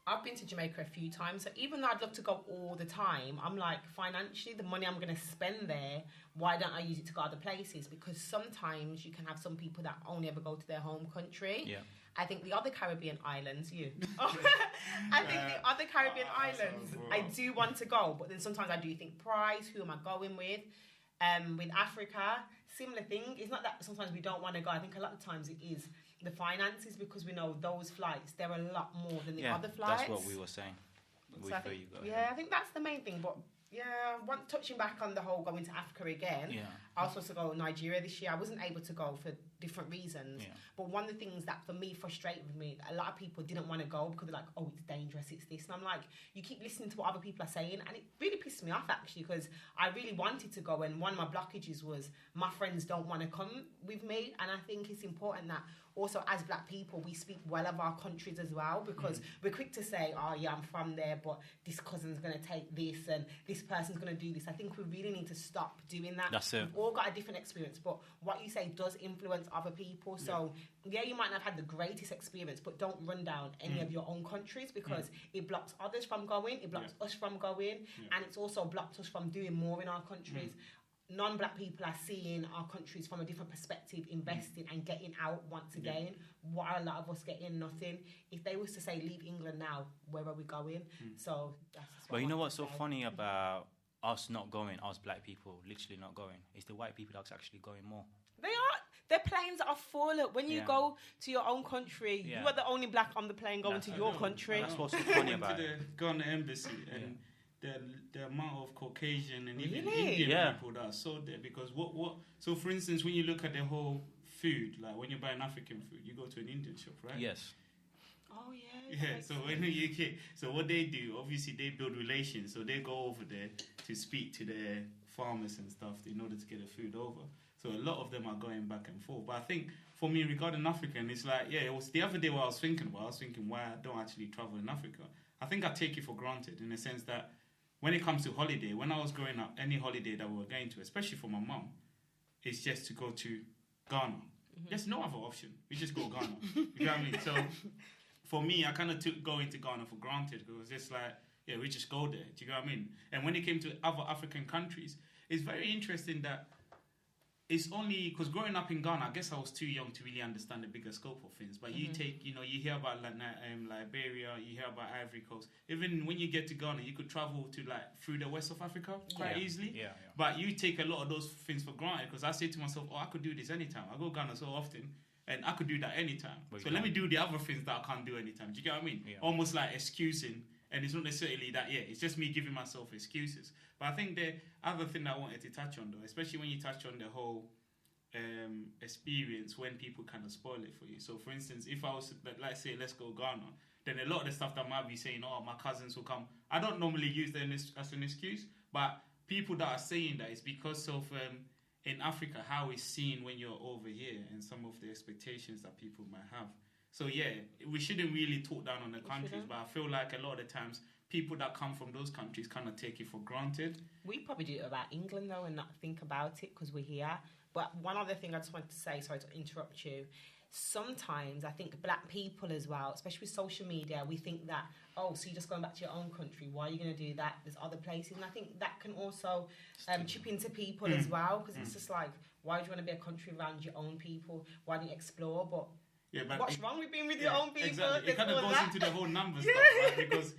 I've been to Jamaica a few times. So even though I'd love to go all the time, I'm like, financially, the money I'm going to spend there, why don't I use it to go other places? Because sometimes you can have some people that only ever go to their home country. Yeah. I think the other Caribbean islands, I think the other Caribbean islands, I do want to go. But then sometimes I do think price, who am I going with? With Africa, similar thing. It's not that sometimes we don't want to go. I think a lot of times it is the finances, because we know those flights, they're a lot more than the other flights. That's what we were saying. I think that's the main thing. But Yeah, touching back on the whole going to Africa again, I was supposed to go to Nigeria this year. I wasn't able to go for different reasons. Yeah. But one of the things that for me frustrated me, a lot of people didn't want to go because they're like, oh, it's dangerous, it's this. And I'm like, you keep listening to what other people are saying. And it really pissed me off, actually, because I really wanted to go. And one of my blockages was my friends don't want to come with me. And I think it's important that also as black people, we speak well of our countries as well, because we're quick to say, oh, yeah, I'm from there, but this cousin's going to take this and this person's going to do this. I think we really need to stop doing that. That's it. We've all got a different experience, but what you say does influence other people. So, yeah, you might not have had the greatest experience, but don't run down any of your own countries, because it blocks others from going, it blocks us from going, and it's also blocked us from doing more in our countries. Non-black people are seeing our countries from a different perspective, investing and getting out once again. What are a lot of us getting? Nothing. If they was to say leave England now, where are we going? So that's just but you know what's so funny about us not going, us black people literally not going, is the white people that's actually going more. They are. Their planes are full. When you go to your own country, you are the only black on the plane going to your country. That's what's so funny about it. I went to the Ghana embassy and the amount of Caucasian and even Indian people that are sold there, because so for instance, when you look at the whole food, like when you're buying African food, you go to an Indian shop, right? Yes. Oh yeah. Yeah. So when you get, so what they do, obviously they build relations, so they go over there to speak to their farmers and stuff in order to get the food over. So a lot of them are going back and forth. But I think for me, regarding African, it's like, it was the other day what I was thinking why I don't actually travel in Africa. I think I take it for granted in the sense that when it comes to holiday, when I was growing up, any holiday that we were going to, especially for my mum, it's just to go to Ghana. There's no other option. We just go Ghana. You know what I mean? So for me, I kind of took going to Ghana for granted, because it was just like, we just go there. Do you know what I mean? And when it came to other African countries, it's very interesting that it's only because growing up in Ghana, I guess I was too young to really understand the bigger scope of things. But you take, you hear about Liberia, you hear about Ivory Coast. Even when you get to Ghana, you could travel to through the west of Africa quite easily. Yeah. But you take a lot of those things for granted, because I say to myself, I could do this anytime. I go to Ghana so often, and I could do that anytime. But so let me do the other things that I can't do anytime. Do you get what I mean? Yeah. Almost like excusing. And it's not necessarily that, it's just me giving myself excuses. But I think the other thing that I wanted to touch on, though, especially when you touch on the whole experience when people kind of spoil it for you. So, for instance, if I was, let's go Ghana, then a lot of the stuff that I might be saying, my cousins will come, I don't normally use them as an excuse, but people that are saying that is because of, in Africa, how it's seen when you're over here and some of the expectations that people might have. So we shouldn't really talk down on the countries, but I feel like a lot of the times people that come from those countries kind of take it for granted. We probably do it about England though and not think about it because we're here. But one other thing I just wanted to say, sorry to interrupt you, sometimes I think black people as well, especially with social media, we think that, so you're just going back to your own country, why are you going to do that? There's other places. And I think that can also chip into people as well, because it's just like, why do you want to be a country around your own people? Why don't you explore? But but what's wrong with being with your own people? Exactly. It kind of goes into the whole numbers stuff, right? Because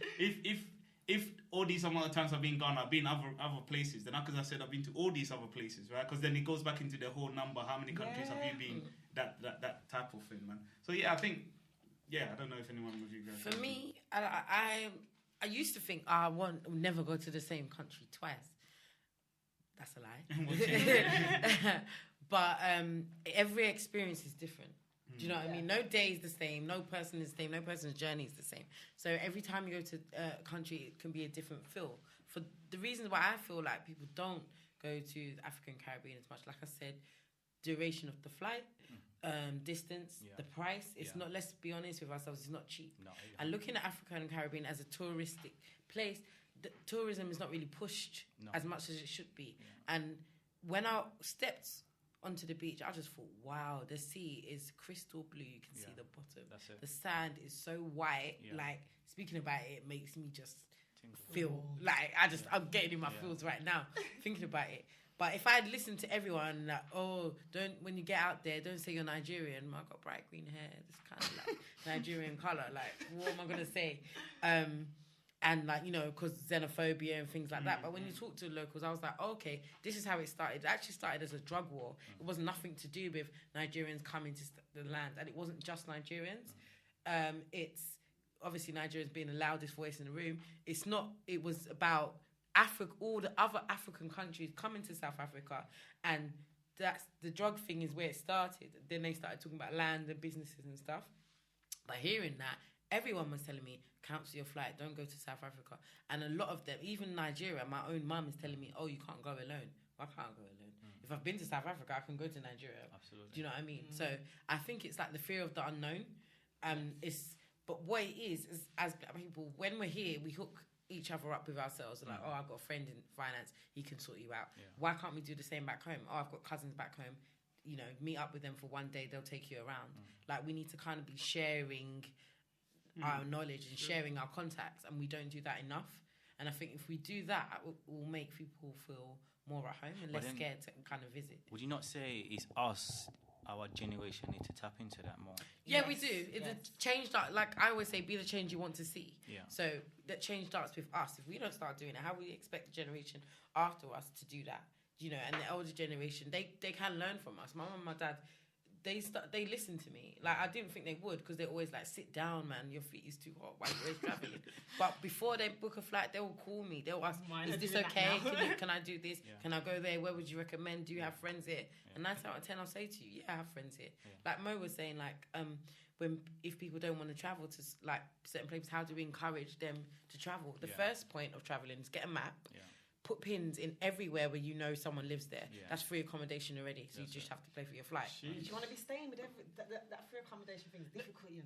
if all these amount of times I've been gone, I've been other places, then because I said I've been to all these other places, right? Because then it goes back into the whole number, how many countries have you been, that type of thing, man. So I think, I don't know if anyone with you guys. For me, I used to think I will never go to the same country twice. That's a lie. But every experience is different. Do you know what I mean? No day is the same. No person is the same. No person's journey is the same. So every time you go to a country, it can be a different feel. For the reasons why I feel like people don't go to the African Caribbean as much, like I said, duration of the flight, distance, the price. It's not. Let's be honest with ourselves. It's not cheap. No, and looking at Africa and Caribbean as a touristic place, the tourism is not really pushed as much as it should be. Yeah. And when I stepped onto the beach, I just thought, wow, the sea is crystal blue. You can see the bottom. That's it. The sand is so white. Yeah. Like, speaking about it, it makes me just feel like I'm getting in my feels right now thinking about it. But if I had listened to everyone, like, when you get out there, don't say you're Nigerian. I've got bright green hair. It's kind of like Nigerian colour. Like, what am I going to say? And because xenophobia and things like that. But when you talk to locals, I was like, okay, this is how it started. It actually started as a drug war. It was nothing to do with Nigerians coming to the land. And it wasn't just Nigerians. It's obviously Nigerians being the loudest voice in the room. It was about all the other African countries coming to South Africa, and that's the drug thing is where it started. Then they started talking about land and businesses and stuff. But hearing that, everyone was telling me, cancel your flight, don't go to South Africa. And a lot of them, even Nigeria, my own mum is telling me, oh, you can't go alone. Why can't I go alone? If I've been to South Africa, I can go to Nigeria. Absolutely. Do you know what I mean? So I think it's like the fear of the unknown. But what it is as black people, when we're here, we hook each other up with ourselves. Like, oh, I've got a friend in finance, he can sort you out. Yeah. Why can't we do the same back home? Oh, I've got cousins back home. You know, meet up with them for one day, they'll take you around. Like, we need to kind of be sharing our knowledge and sharing our contacts, and we don't do that enough. And I think if we do that, it will make people feel more at home and less scared to kind of visit. Would you not say it's us, our generation, need to tap into that more? Yeah, we do. It's a change that, like I always say, be the change you want to see. Yeah. So that change starts with us. If we don't start doing it, how will we expect the generation after us to do that? You know, and the older generation, they can learn from us. My mum and my dad, they listen to me. Like, I didn't think they would, because they're always like, sit down, man, your feet is too hot, why are you always travelling? But before they book a flight, they will call me. They'll ask, is this okay? Can I do this? Yeah. Can I go there? Where would you recommend? Do you have friends here? Yeah. And 9 out of 10, I'll say to you, yeah, I have friends here. Yeah. Like Mo was saying, like, if people don't want to travel to like certain places, how do we encourage them to travel? The first point of travelling is get a map. Yeah. Put pins in everywhere where you know someone lives there. Yeah. That's free accommodation already, so you just have to pay for your flight. Do you want to be staying with that free accommodation thing? Is difficult, you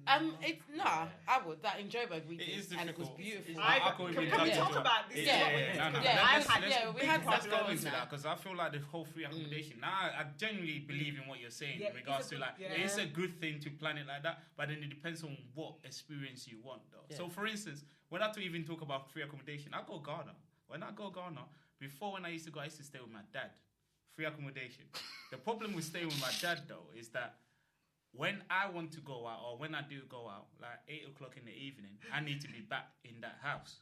know? I would. That in Joburg we did, and it was beautiful. Can we talk about this? We had to go into that, because I feel like the whole free accommodation. Now I genuinely believe in what you're saying in regards to like it's a good thing to plan it like that, but then it depends on what experience you want, though. Yeah. So, for instance, when I even talk about free accommodation, I go Ghana. When I go Ghana, before when I used to stay with my dad. Free accommodation. The problem with staying with my dad, though, is that when I want to go out, or when I do go out, like 8 o'clock in the evening, I need to be back in that house.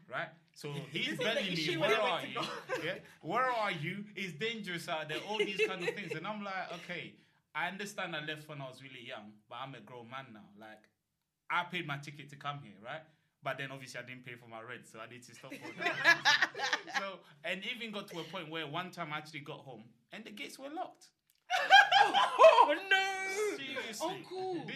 Right? So he's telling me, where are you? Yeah? Where are you? It's dangerous out there, all these kind of things. And I'm like, okay, I understand I left when I was really young, but I'm a grown man now. Like, I paid my ticket to come here, right? But then obviously I didn't pay for my rent, so I need to stop all that. So, and even got to a point where one time I actually got home and the gates were locked. Oh no! Seriously. Uncle.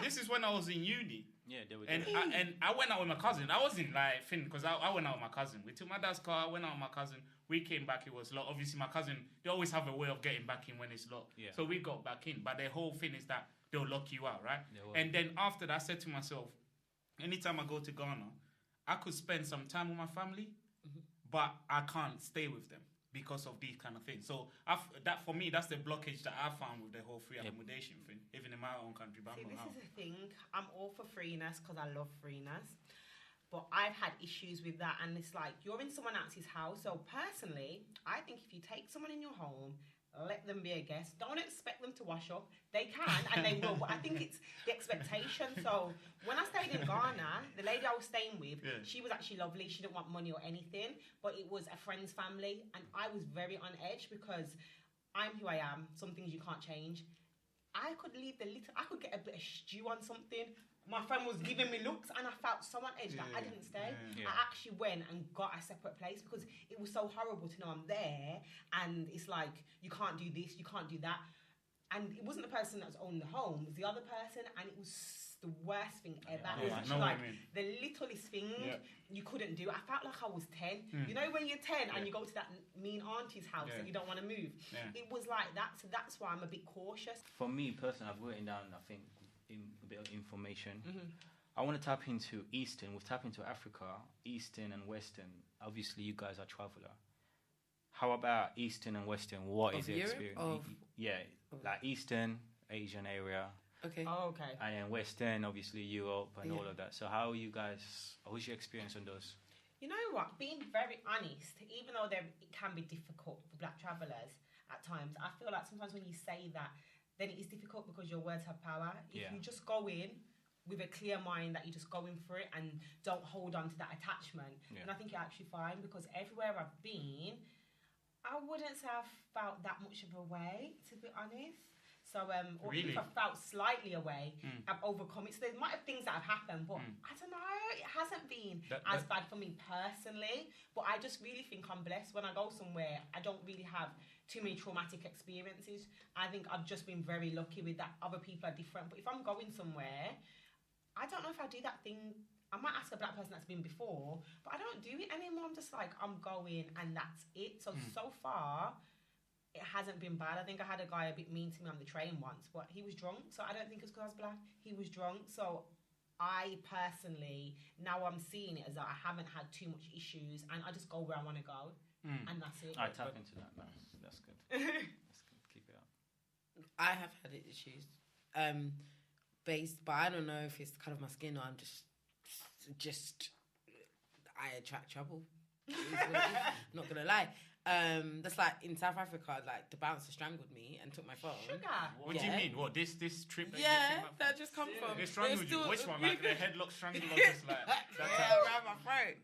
This is when I was in uni. Yeah, they were. And I went out with my cousin. I wasn't like thin, because I went out with my cousin. We took my dad's car. I went out with my cousin. We came back. It was locked. Obviously, my cousin, they always have a way of getting back in when it's locked. Yeah. So we got back in. But the whole thing is that they'll lock you out, right? And then after that, I said to myself, anytime I go to Ghana, I could spend some time with my family, but I can't stay with them because of these kind of things. So that for me, that's the blockage that I found with the whole free accommodation thing, even in my own country. See, this is the thing. I'm all for freeness because I love freeness, but I've had issues with that, and it's like you're in someone else's house. So personally, I think if you take someone in your home, let them be a guest. Don't expect them to wash up. They can and they will, but I think it's the expectation. So when I stayed in Ghana, the lady I was staying with, she was actually lovely. She didn't want money or anything, but it was a friend's family, and I was very on edge because I'm who I am. Some things you can't change. I could get a bit of stew on something. My friend was giving me looks and I felt so on edge that I didn't stay. I actually went and got a separate place because it was so horrible to know I'm there and it's like, you can't do this, you can't do that. And it wasn't the person that was owning the home, it was the other person, and it was the worst thing ever. It was like the littlest thing you couldn't do. I felt like I was 10. You know when you're 10 and you go to that mean auntie's house that you don't want to move? It was like that, so that's why I'm a bit cautious. For me personally, I've written down, I think, a bit of information. I want to tap into Eastern. We've tapped into Africa, Eastern and Western. Obviously, you guys are traveller. How about Eastern and Western? What is the experience? Like Eastern, Asian area. Okay. Oh, okay. And then Western, obviously Europe and all of that. So how are you guys, what's your experience on those? You know what? Being very honest, even though it can be difficult for black travellers at times, I feel like sometimes when you say that, then it is difficult because your words have power. If you just go in with a clear mind that you're just going for it and don't hold on to that attachment, then I think you're actually fine, because everywhere I've been, I wouldn't say I've felt that much of a way, to be honest. So, or if I felt slightly away, I've overcome it. So there might have things that have happened, but I don't know. It hasn't been as bad for me personally. But I just really think I'm blessed. When I go somewhere, I don't really have too many traumatic experiences. I think I've just been very lucky with that. Other people are different. But if I'm going somewhere, I don't know if I do that thing. I might ask a black person that's been before, but I don't do it anymore. I'm just like, I'm going and that's it. So far, it hasn't been bad. I think I had a guy a bit mean to me on the train once, but he was drunk, so I don't think it's because I was black. He was drunk, so I personally, now I'm seeing it as that I haven't had too much issues, and I just go where I want to go, and that's it. I tap into that. That's good. That's good. Keep it up. I have had issues, but I don't know if it's kind of my skin or I'm just I attract trouble. Not gonna lie. That's like in South Africa, like the bouncer strangled me and took my phone. Sugar. What do you mean? What this trip? That just come from. They strangled you. Which one? Like the headlock strangle or just like around my throat.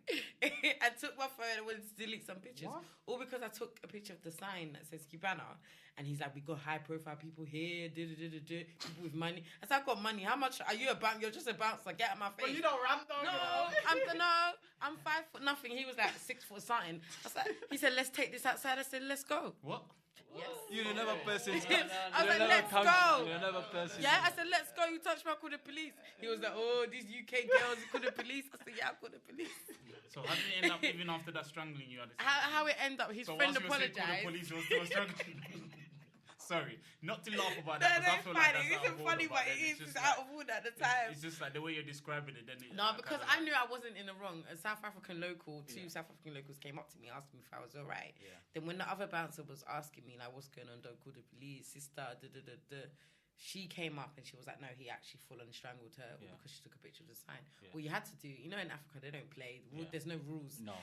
I took my phone and wanted to delete some pictures. What? All because I took a picture of the sign that says Cubana, and he's like, "We got high profile people here, people with money." I said, "I've got money. How much are you a bouncer? You're just a bouncer. Get out of my face." But you don't ramp though. I'm 5 foot nothing. He was like 6 foot something. He said, "Let's take this outside." I said, "Let's go." What? Yes. You're another person. I was like, "Let's go." You're another person. Yeah, I said, "Let's go." You touched me, I called the police. He was like, "Oh, these UK girls, you called the police." I said, "Yeah, I called the police." So how did it end up even after that strangling you? How it ended up? His friend apologized. The police was still struggling. Sorry, not to laugh about that. No, I feel like that's it isn't funny, but it is out of order at the time. It's just like the way you're describing it. Then because I knew I wasn't in the wrong. A South African local, two South African locals came up to me, asking me if I was all right. Yeah. Then when the other bouncer was asking me like, "What's going on? Don't call the police, sister." She came up and she was like, "No, he actually full on strangled her because she took a picture of the sign." Yeah. What you had to do, in Africa they don't play. There's no rules. No.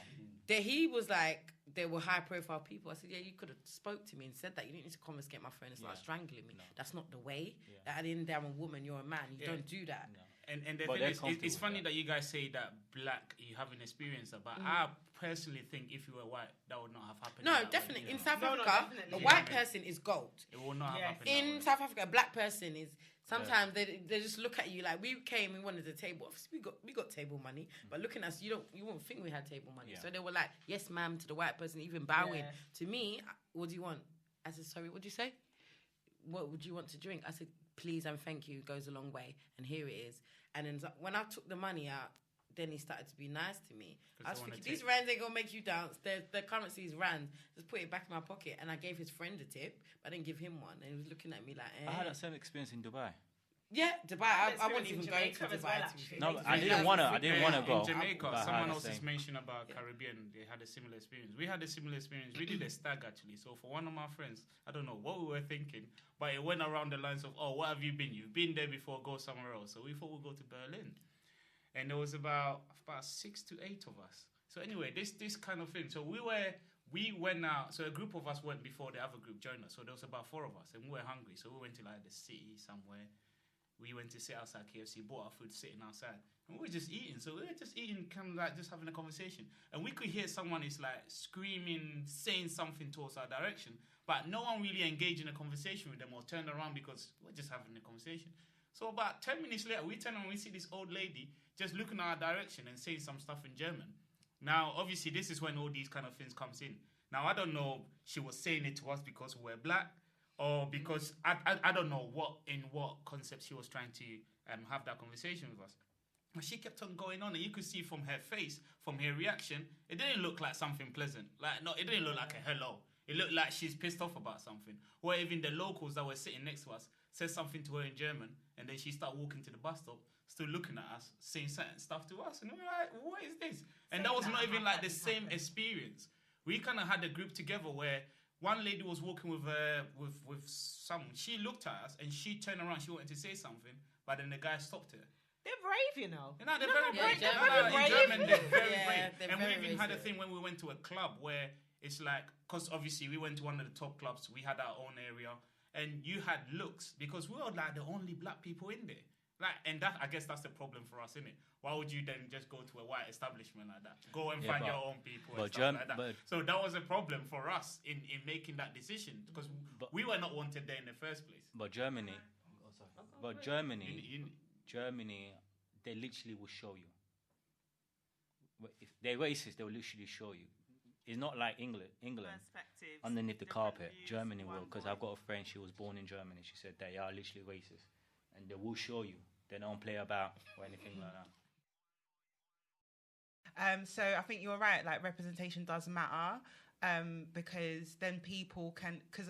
He was like, there were high profile people. I said, "Yeah, you could have spoke to me and said that. You didn't need to confiscate my phone and start strangling me. No. That's not the way. Yeah. At the end, I'm a woman. You're a man. You don't do that." No. And the thing is, it's funny that you guys say that black, you haven't experienced that, but I personally think if you were white, that would not have happened. No, definitely. In South Africa, a white person is gold. It will not have happened. In South Africa, a black person is sometimes they just look at you like, we came, we wanted a table. Obviously, we got table money, but looking at us, you won't think we had table money. Yeah. So they were like, "Yes, ma'am," to the white person, even bowing to me. "What do you want?" I said, "Sorry, what did you say? What would you want to drink?" I said, "Please and thank you goes a long way," and here it is. And then when I took the money out, then he started to be nice to me. I was thinking, these rands ain't gonna make you dance. The currency is rand. Just put it back in my pocket. And I gave his friend a tip, but I didn't give him one. And he was looking at me like, I had that same experience in Dubai. Yeah, Dubai. I wasn't even going to Dubai. No, I didn't want to go. In Jamaica, someone else has mentioned about Caribbean. They had a similar experience. We had a similar experience. We did a stag actually. So for one of my friends, I don't know what we were thinking, but it went around the lines of, "Oh, what have you been? You've been there before. Go somewhere else." So we thought we'd go to Berlin, and there was about 6 to 8 of us. So anyway, this kind of thing. So we went out. So a group of us went before the other group joined us. So there was about 4 of us, and we were hungry. So we went to like the city somewhere. We went to sit outside KFC, bought our food sitting outside. And we were just eating. So we were just eating, kind of like just having a conversation. And we could hear someone is like screaming, saying something towards our direction. But no one really engaged in a conversation with them or turned around because we're just having a conversation. So about 10 minutes later, we turn and we see this old lady just looking at our direction and saying some stuff in German. Now, obviously, this is when all these kind of things comes in. Now, I don't know, she was saying it to us because we're black, or because I don't know what concept she was trying to have that conversation with us. But she kept on going on, and you could see from her face, from her reaction, it didn't look like something pleasant. It didn't look like a hello. It looked like she's pissed off about something. Or even the locals that were sitting next to us said something to her in German, and then she started walking to the bus stop, still looking at us, saying certain stuff to us, and we were like, "What is this?" And that was not even like the same experience. We kind of had a group together where one lady was walking with someone. She looked at us and she turned around. She wanted to say something, but then the guy stopped her. They're brave, you know. They're very brave. In German, they're very brave. They're and very we even had a racist. thing when we went to a club where it's like, because obviously we went to one of the top clubs. We had our own area, and you had looks because we were like the only black people in there. Like, and that, I guess that's the problem for us, isn't it? Why would you then just go to a white establishment like that? Go and find your own people and stuff like that. So that was a problem for us in making that decision, because we were not wanted there in the first place. But Germany, Germany, they literally will show you. If they're racist, they will literally show you. It's not like England underneath the carpet. Germany will, because I've got a friend, she was born in Germany. She said they are literally racist, and they will show you. They don't play about or anything like that. So I think you're right. Like, representation does matter, because then people can. Because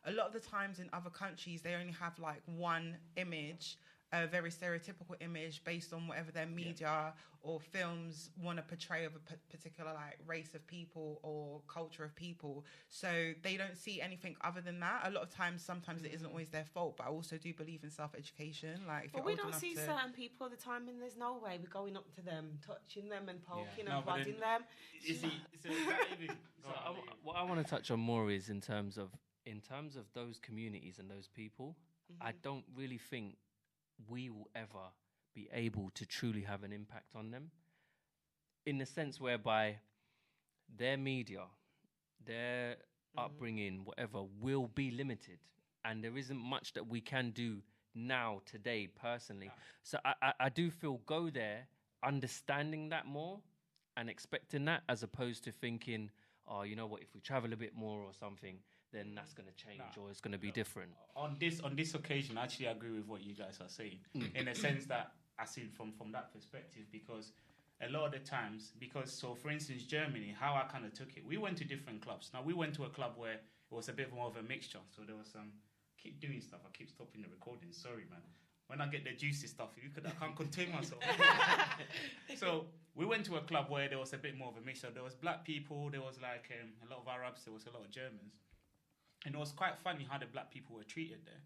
a lot of the times in other countries, they only have like one image, a very stereotypical image based on whatever their media or films want to portray of a particular like race of people or culture of people. So they don't see anything other than that. A lot of times, sometimes it isn't always their fault, but I also do believe in self-education. Like, if we don't see certain people all the time, and there's no way we're going up to them, touching them and poking and prodding them. What I want to touch on more is in terms of those communities and those people. I don't really think we will ever be able to truly have an impact on them, in the sense whereby their media, their upbringing, whatever, will be limited, and there isn't much that we can do now, today, personally. So I do feel go there understanding that more and expecting that, as opposed to thinking, oh, you know what, if we travel a bit more or something, then that's going to change or it's going to be different. On this occasion, I actually agree with what you guys are saying, in a sense that I see it from that perspective, because a lot of the times, so for instance, Germany, how I kind of took it, we went to different clubs. Now, we went to a club where it was a bit more of a mixture, so there was some, keep doing stuff, I keep stopping the recording, sorry, man. When I get the juicy stuff, I can't contain myself. So we went to a club where there was a bit more of a mixture. There was black people, there was like a lot of Arabs, there was a lot of Germans. And it was quite funny how the black people were treated there.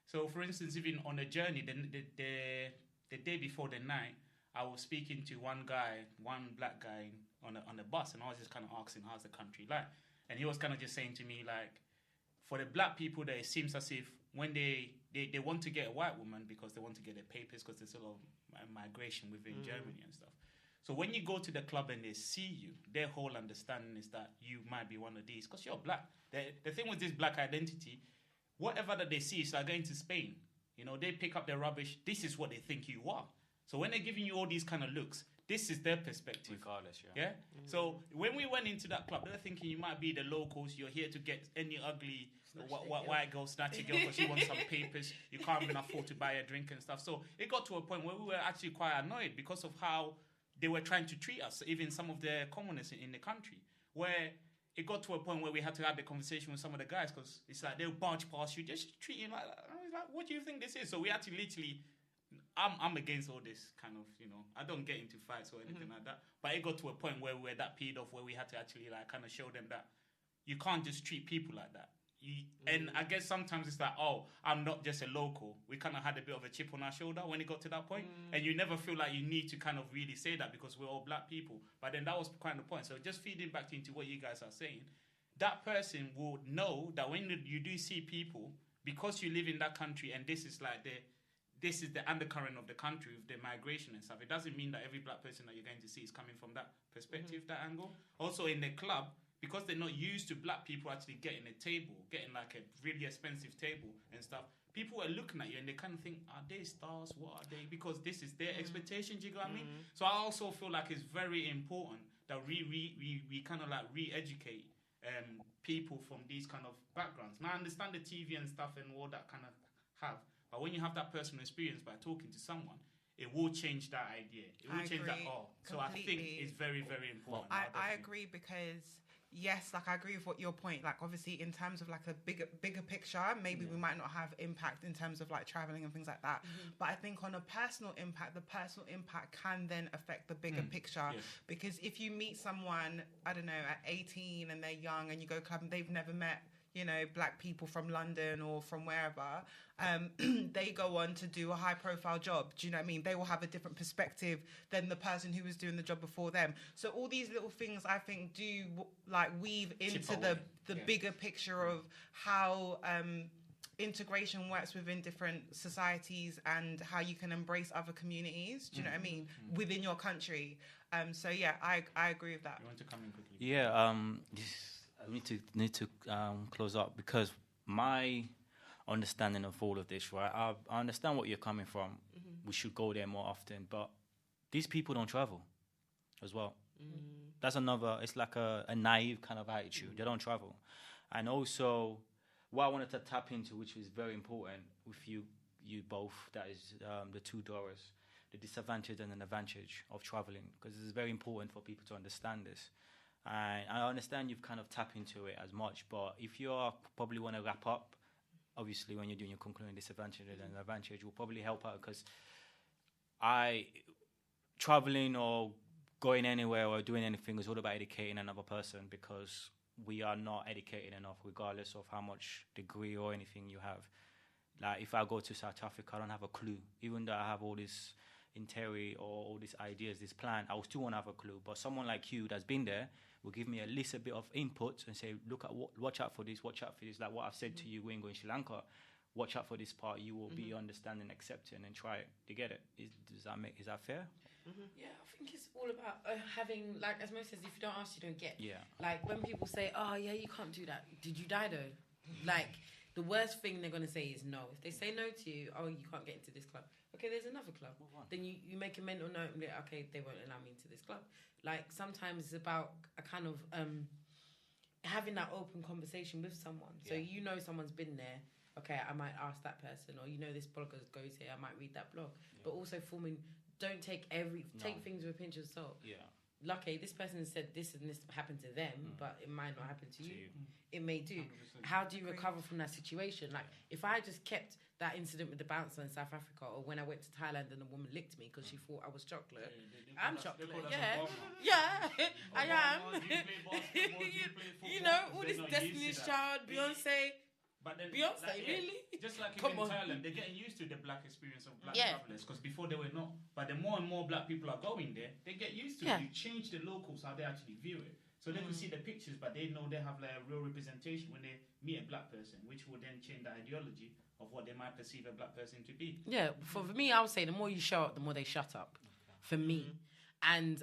So, for instance, even on a journey, the day before the night, I was speaking to one black guy on a bus, and I was just kind of asking, how's the country like? And he was kind of just saying to me, like, for the black people there, it seems as if when they want to get a white woman because they want to get their papers, because there's a lot of migration within Germany and stuff. So when you go to the club and they see you, their whole understanding is that you might be one of these because you're black. The thing with this black identity, whatever that they see is like going to Spain. You know, they pick up their rubbish. This is what they think you are. So when they're giving you all these kind of looks, this is their perspective. Regardless, yeah? So when we went into that club, they're thinking you might be the locals. You're here to get any ugly white girl, snatchy girl, because you want some papers. You can't even afford to buy a drink and stuff. So it got to a point where we were actually quite annoyed because of how they were trying to treat us, even some of the communists in the country, where it got to a point where we had to have the conversation with some of the guys, because it's like they'll barge past you, just treat you like that. I was like, what do you think this is? So we had to literally, I'm against all this kind of, you know, I don't get into fights or anything like that, but it got to a point where we were that peed off, where we had to actually like kind of show them that you can't just treat people like that. And I guess sometimes it's like, oh, I'm not just a local. We kind of had a bit of a chip on our shoulder when it got to that point. And you never feel like you need to kind of really say that because we're all black people. But then that was kind of the point. So just feeding back into what you guys are saying, that person will know that when you do see people, because you live in that country and this is like this is the undercurrent of the country with the migration and stuff, it doesn't mean that every black person that you're going to see is coming from that perspective, that angle. Also in the club, because they're not used to black people actually getting a table, getting like a really expensive table and stuff, people are looking at you and they kind of think, are they stars? What are they? Because this is their expectations, you know what I mean? So I also feel like it's very important that we kind of like re-educate people from these kind of backgrounds. Now I understand the TV and stuff and all that kind of have, but when you have that personal experience by talking to someone, it will change that idea. It will change that all. So I think it's very, very important. I agree, because yes, like I agree with what your point. Like obviously in terms of like a bigger picture, maybe we might not have impact in terms of like traveling and things like that. But I think on a personal impact, the personal impact can then affect the bigger picture. Yes. Because if you meet someone, I don't know, at 18 and they're young and you go club and they've never met, you know, black people from London or from wherever, they go on to do a high profile job. Do you know what I mean? They will have a different perspective than the person who was doing the job before them. So all these little things I think do like weave into the bigger picture of how integration works within different societies and how you can embrace other communities. Do you know what I mean? Within your country. So yeah, I agree with that. You want to come in quickly? Yeah. I need to close up because my understanding of all of this, right? I understand what you're coming from. We should go there more often, but these people don't travel as well. That's another. It's like a naive kind of attitude. They don't travel, and also what I wanted to tap into, which is very important with you both, that is the two DORAs, the disadvantage and an advantage of traveling, because it's very important for people to understand this. And I understand you've kind of tapped into it as much, but if you probably want to wrap up, obviously when you're doing your concluding disadvantage and advantage, will probably help out, because traveling or going anywhere or doing anything is all about educating another person, because we are not educated enough, regardless of how much degree or anything you have. Like if I go to South Africa, I don't have a clue. Even though I have all this in theory or all these ideas, this plan, I will still won't have a clue. But someone like you that's been there will give me at least a bit of input and say, look at watch out for this, watch out for this. Like what I've said to you when going to Sri Lanka, watch out for this part. You will be understanding, accepting, and try it to get it. Is that fair? Yeah, I think it's all about having, like, as Mo says, if you don't ask, you don't get. Yeah. Like, when people say, oh, yeah, you can't do that. Did you die, though? Like, the worst thing they're going to say is no. If they say no to you, oh, you can't get into this club. Okay, there's another club. Then you make a mental note and be like, okay, they won't allow me into this club. Like, sometimes it's about a kind of having that open conversation with someone. So you know someone's been there. Okay, I might ask that person. Or you know this blogger goes here, I might read that blog. But also don't take take things with a pinch of salt. Yeah. Lucky, this person said this and this happened to them, but it might not happen to you. It may do. 100%. How do you recover from that situation? Like, if I just kept that incident with the bouncer in South Africa, or when I went to Thailand and a woman licked me because she thought I was chocolate. I'm chocolate, I am. You know, all this Destiny's Child, Beyonce. But then, Beyonce, really? Just like in Thailand, they're getting used to the black experience of black travelers, because before they were not. But the more and more black people are going there, they get used to it. You change the locals how they actually view it. So they can see the pictures, but they know they have like a real representation when they meet a black person, which will then change the ideology of what they might perceive a black person to be. Yeah, for me, I would say the more you show up, the more they shut up. For me. And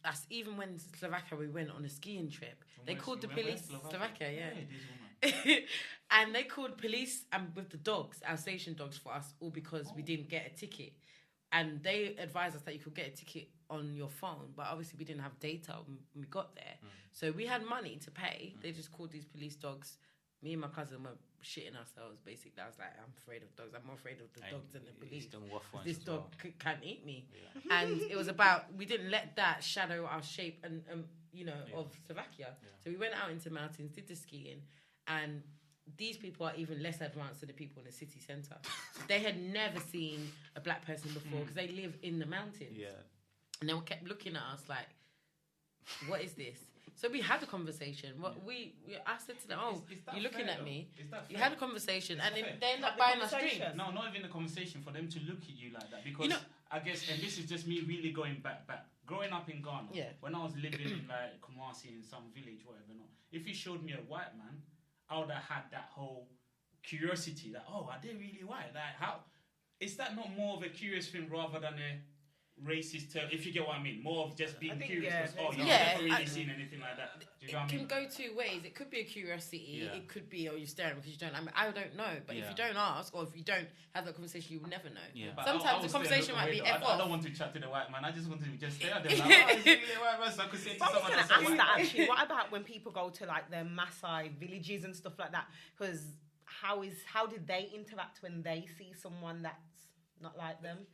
that's even when Slovakia, we went on a skiing trip. They called the police. Slovakia, and they called police with the dogs, our station dogs, for us, all because we didn't get a ticket. And they advised us that you could get a ticket on your phone, but obviously we didn't have data when we got there. So we had money to pay. They just called these police dogs. Me and my cousin were shitting ourselves, basically. I was like, I'm afraid of dogs. I'm more afraid of the dogs than the police. This dog can't eat me. Yeah. And it was about, we didn't let that shadow our shape and of Slovakia. So we went out into the mountains, did the skiing, and these people are even less advanced than the people in the city centre. They had never seen a black person before because they live in the mountains. Yeah. And they kept looking at us like, what is this? So we had a conversation. I said to them, you're looking at me. You had a conversation, and they ended up buying us drinks. No, not even a conversation, for them to look at you like that. Because I guess, and this is just me really going back. Growing up in Ghana, when I was living in like Kumasi in some village, whatever, if you showed me a white man, I would have had that whole curiosity that, are they really white? Like, how is that not more of a curious thing rather than a racist term, if you get what I mean? More of just being curious because, you've never really seen anything like that. Do you know what I mean? It can go two ways. It could be a curiosity. It could be, you're staring because you don't. I don't know. But if you don't ask, or if you don't have that conversation, you will never know. Yeah. Sometimes the conversation might be I don't want to chat to the white man. I just want to just stay there. Like, is he really a white man? So I could say to someone else. Ask that actually. What about when people go to like the Maasai villages and stuff like that? Because how did they interact when they see someone that's not like them?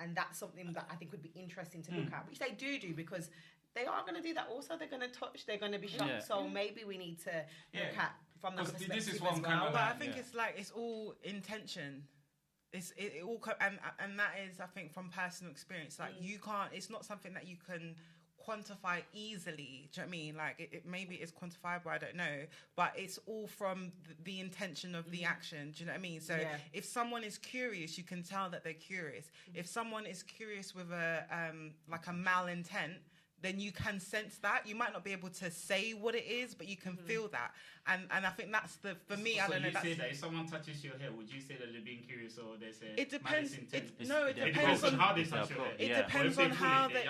And that's something that I think would be interesting to look at, which they do because they are going to do that also. They're going to touch, they're going to be shocked. Yeah. So maybe we need to look at from that perspective this is what as well. But I think it's like, it's all intention. It all, and that is, I think, from personal experience. Like you can't, it's not something that you can quantify easily. Do you know what I mean? Like maybe it's quantifiable, I don't know, but it's all from the intention of the action. Do you know what I mean? So if someone is curious, you can tell that they're curious. If someone is curious with a malintent, then you can sense that. You might not be able to say what it is, but you can feel that. And I think that's for me, so I don't know. You say that if someone touches your hair, would you say that they're being curious or they say it depends? It depends on how they touch your hair. It depends on how they,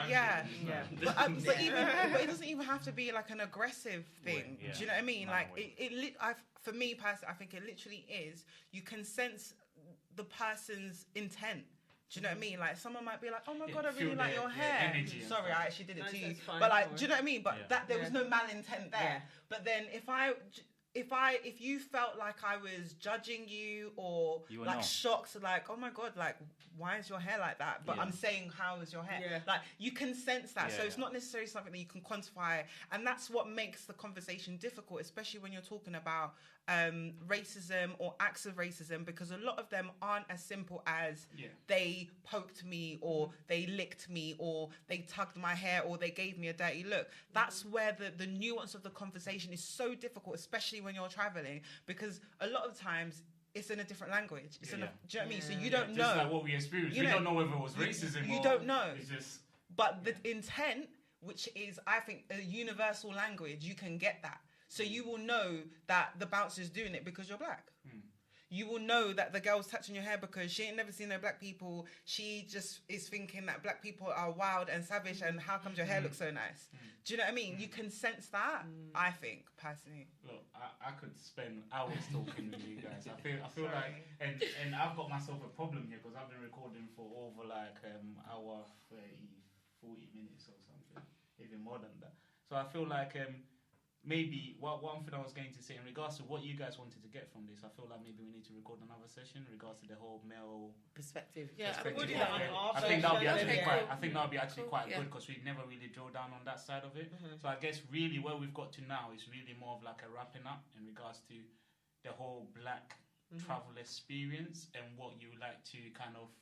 But it doesn't even have to be like an aggressive thing. Do you know what I mean? For me personally, I think it literally is. You can sense the person's intent. Do you know what I mean? Like someone might be like, "Oh my god, I really like your hair." Sorry, I actually did it to you. But like, do you know what I mean? But that there was no malintent there. But then if you felt like I was judging you or like shocked, like, "Oh my god, like why is your hair like that?" But I'm saying, "How is your hair?" Like you can sense that. So it's not necessarily something that you can quantify, and that's what makes the conversation difficult, especially when you're talking about racism or acts of racism, because a lot of them aren't as simple as they poked me or they licked me or they tugged my hair or they gave me a dirty look. That's where the nuance of the conversation is so difficult, especially when you're traveling, because a lot of times it's in a different language. It's in a, do you know what I mean? So you don't know. Just like what we experienced. We don't know whether it was racism or... You don't know. It's just... But the intent, which is, I think, a universal language, you can get that. So you will know that the bouncer's doing it because you're black. You will know that the girl's touching your hair because she ain't never seen no black people. She just is thinking that black people are wild and savage and how comes your hair looks so nice? Do you know what I mean? You can sense that, I think, personally. Look, I could spend hours talking with you guys. I feel like, and I've got myself a problem here because I've been recording for over like hour 40 minutes or something, even more than that. So I feel like maybe one thing I was going to say in regards to what you guys wanted to get from this, I feel like maybe we need to record another session in regards to the whole male perspective. I think that'll be actually quite good because we've never really drilled down on that side of it. So I guess really where we've got to now is really more of like a wrapping up in regards to the whole black travel experience and what you like to kind of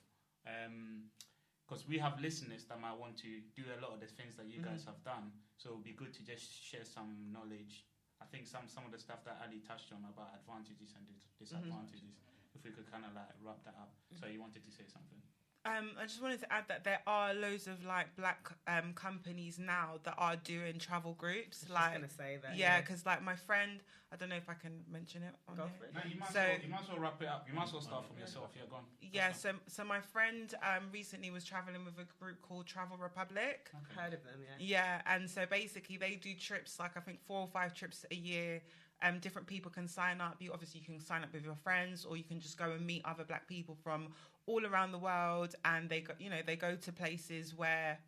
because we have listeners that might want to do a lot of the things that you guys have done. So it would be good to just share some knowledge. I think some of the stuff that Ali touched on about advantages and disadvantages, if we could kind of like wrap that up. So you wanted to say something? I just wanted to add that there are loads of like black companies now that are doing travel groups. I was going to say that. Yeah, because like my friend, I don't know if I can mention it. Go for it. No, you might as well wrap it up. You might as well start from yourself. You're gone. Yeah, so my friend recently was traveling with a group called Travel Republic. I've heard of them, Yeah, and so basically they do trips, like I think 4 or 5 trips a year. Different people can sign up. You can sign up with your friends, or you can just go and meet other black people from all around the world. And they go to places where,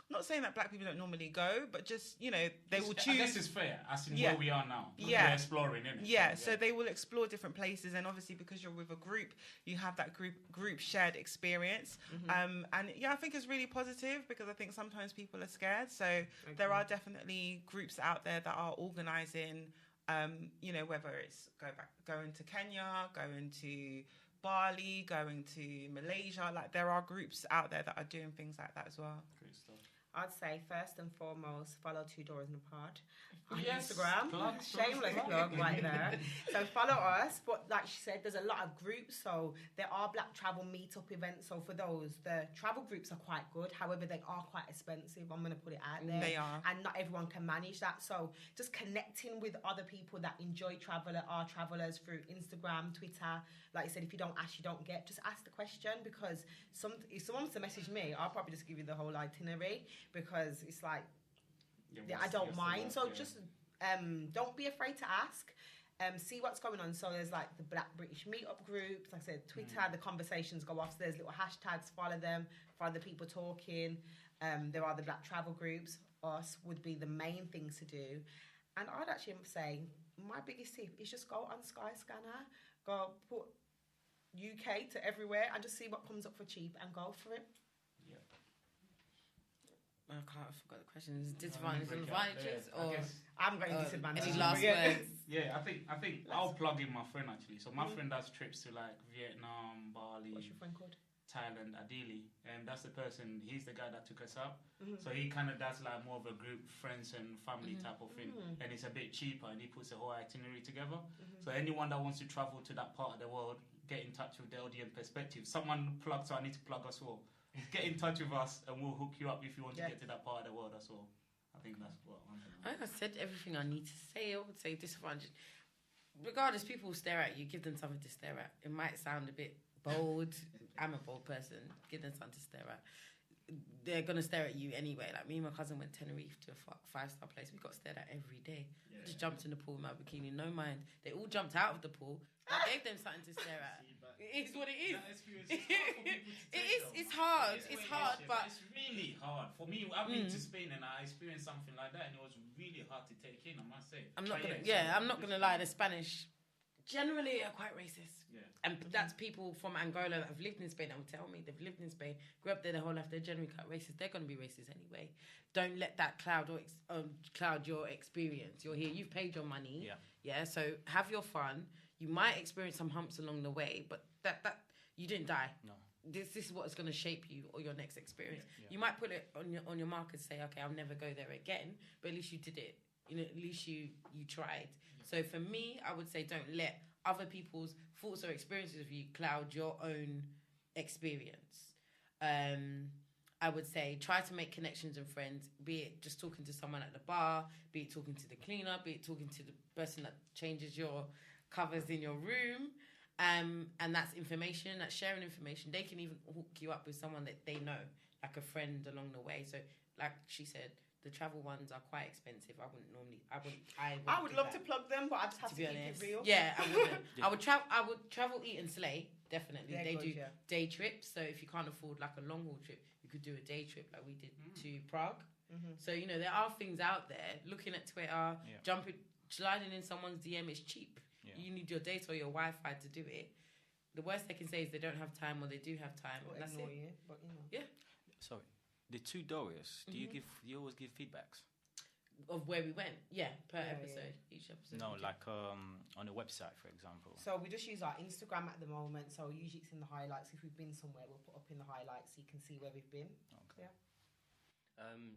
not saying that black people don't normally go, but just they will choose. I guess it's fair, as in where we are now. We're exploring, innit? Yeah, so they will explore different places, and obviously because you're with a group, you have that group shared experience. And I think it's really positive because I think sometimes people are scared. So there are definitely groups out there that are organising. Whether it's going to Kenya, going to Bali, going to Malaysia, like there are groups out there that are doing things like that as well. Great stuff. I'd say first and foremost, follow Two DORA in the pod on Instagram. Shameless plug right there. So follow us. But like she said, there's a lot of groups. So there are black travel meetup events. So for those, the travel groups are quite good. However, they are quite expensive. I'm going to put it out there. They are. And not everyone can manage that. So just connecting with other people that enjoy travel, are travelers through Instagram, Twitter. Like I said, if you don't ask, you don't get. Just ask the question, because if someone wants to message me, I'll probably just give you the whole itinerary, because it's like, I don't mind. So just don't be afraid to ask. See what's going on. So there's like the Black British Meetup groups. Like I said, Twitter, the conversations go off. So there's little hashtags, follow them, follow the people talking. There are the black travel groups. Us would be the main things to do. And I'd actually say my biggest tip is just go on Skyscanner, go put UK to everywhere and just see what comes up for cheap and go for it. I forgot the question. Is disadvantages and advantages, or I'm going disadvantages. Any last words? Yeah, I think I'll plug in my friend actually. So my friend does trips to like Vietnam, Bali. What's your friend called? Thailand, Adili, and that's the person. He's the guy that took us up. So he kind of does like more of a group, friends and family type of thing, and it's a bit cheaper, and he puts a whole itinerary together. So anyone that wants to travel to that part of the world, get in touch with the LDN Perspective. Someone plugged, so I need to plug us all. Get in touch with us, and we'll hook you up if you want to get to that part of the world as well. I think that's what I think I said everything I need to say. I would say disadvantage. Regardless, people will stare at you. Give them something to stare at. It might sound a bit bold. I'm a bold person. Give them something to stare at. They're going to stare at you anyway. Like, me and my cousin went Tenerife to a 5-star place. We got stared at every day. Yeah. Just jumped in the pool in my bikini, no mind. They all jumped out of the pool. I gave them something to stare at. It is what it is. That experience is hard for people to take. It's hard. It's hard, but... It's really hard. For me, I've been to Spain and I experienced something like that and it was really hard to take in, I must say. I'm not going to lie. The Spanish... generally are quite racist. Yeah. And that's people from Angola that have lived in Spain that will tell me they've lived in Spain, grew up there their whole life, they're generally quite racist. They're going to be racist anyway. Don't let that cloud cloud your experience. You're here, you've paid your money. Yeah. So have your fun. You might experience some humps along the way, but that you didn't die. No. This is what's going to shape you or your next experience. Yeah. You might put it on your mark and say, okay, I'll never go there again, but at least you did it. At least you tried. So for me, I would say don't let other people's thoughts or experiences of you cloud your own experience. I would say try to make connections and friends, be it just talking to someone at the bar, be it talking to the cleaner, be it talking to the person that changes your covers in your room. And that's information, that's sharing information. They can even hook you up with someone that they know, like a friend along the way. So like she said, the travel ones are quite expensive. I would love to plug them, but I just have to keep it real. Yeah, I wouldn't. I would travel, eat and slay, definitely. They do day trips. So if you can't afford like a long haul trip, you could do a day trip like we did to Prague. Mm-hmm. So, there are things out there. Looking at Twitter, sliding in someone's DM is cheap. Yeah. You need your data or your Wi-Fi to do it. The worst they can say is they don't have time or they do have time. Or that's it. You, but Yeah. Sorry. The Two DORAs, do you always give feedbacks? Of where we went? Yeah, per episode. Yeah. Each episode. No, like on the website, for example. So we just use our Instagram at the moment. So usually it's in the highlights. If we've been somewhere, we'll put up in the highlights so you can see where we've been. Okay.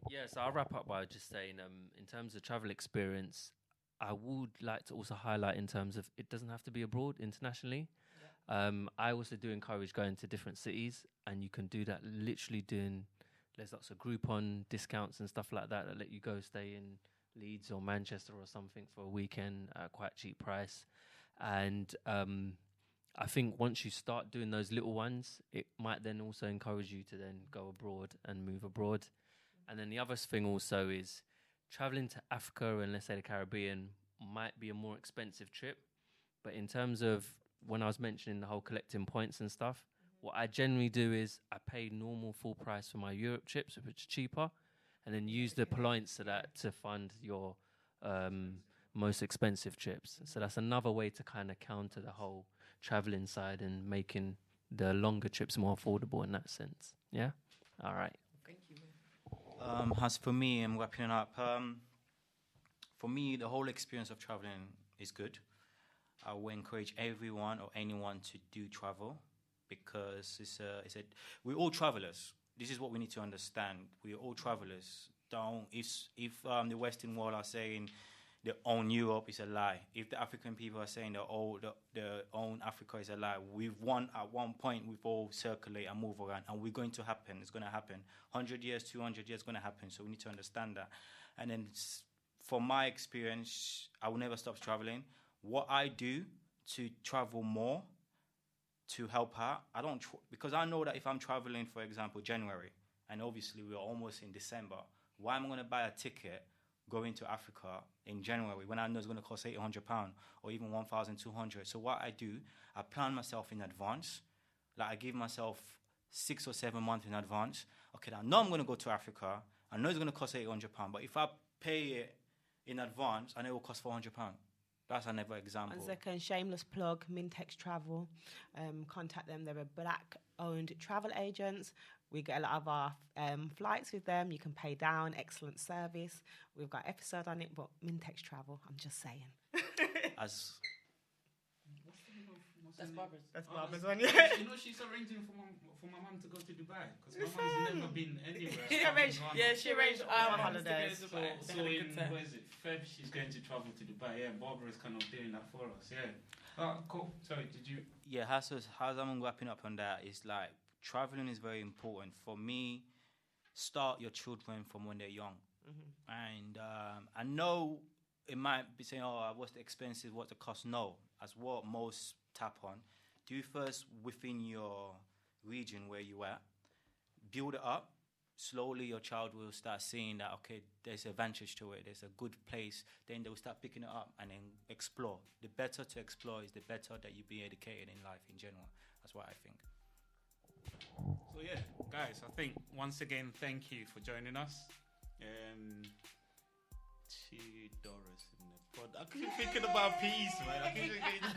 Yeah. So I'll wrap up by just saying, in terms of travel experience, I would like to also highlight in terms of it doesn't have to be abroad, internationally. Yeah. I also do encourage going to different cities, and you can do that literally doing... There's lots of Groupon discounts and stuff like that let you go stay in Leeds or Manchester or something for a weekend at a quite cheap price. And I think once you start doing those little ones, it might then also encourage you to then go abroad and move abroad. And then the other thing also is traveling to Africa and let's say the Caribbean might be a more expensive trip. But in terms of when I was mentioning the whole collecting points and stuff, what I generally do is I pay normal full price for my Europe trips, which is cheaper, and then use the points to that to fund your most expensive trips. So that's another way to kind of counter the whole traveling side and making the longer trips more affordable in that sense. Yeah? All right. Thank you. As for me, I'm wrapping it up. For me, the whole experience of traveling is good. I will encourage everyone or anyone to do travel, because we're all travelers. This is what we need to understand. We're all travelers. If the Western world are saying they own Europe, it's a lie. If the African people are saying they own Africa, is a lie. At one point, we've all circulate and move around, and we're going to happen. It's going to happen. 100 years, 200 years, going to happen. So we need to understand that. And then, from my experience, I will never stop traveling. What I do to travel more, to help out, I don't because I know that if I'm traveling, for example, January, and obviously we're almost in December, why am I going to buy a ticket going to Africa in January when I know it's going to cost £800 or even 1,200? So what I do, I plan myself in advance. Like I give myself 6 or 7 months in advance. Okay, I know I'm going to go to Africa. I know it's going to cost £800, but if I pay it in advance, I know it will cost £400. That's another example. And second, shameless plug, Mintex Travel. Contact them. They're a black-owned travel agents. We get a lot of our flights with them. You can pay down. Excellent service. We've got episode on it, but Mintex Travel, I'm just saying. That's Barbara's. That's Barbara's one, yeah. She's arranging for my mum to go to Dubai, because my mum's never been anywhere. She arranged our holidays. So in, where is it, Feb, she's going to travel to Dubai, yeah, Barbara's kind of doing that for us, yeah. Cool. Sorry, did you... Yeah, how's I'm wrapping up on that, is like, traveling is very important. For me, start your children from when they're young. And I know it might be saying, oh, what's the expenses, what's the cost? No, as what most tap on. Do first within your region where you at, build it up. Slowly your child will start seeing that, okay, there's advantage to it, there's a good place. Then they'll start picking it up and then explore. The better to explore is the better that you be educated in life in general. That's what I think. So yeah, guys, I think once again, thank you for joining us. Two DORAs in the pod. I keep thinking about peace, man. I keep thinking.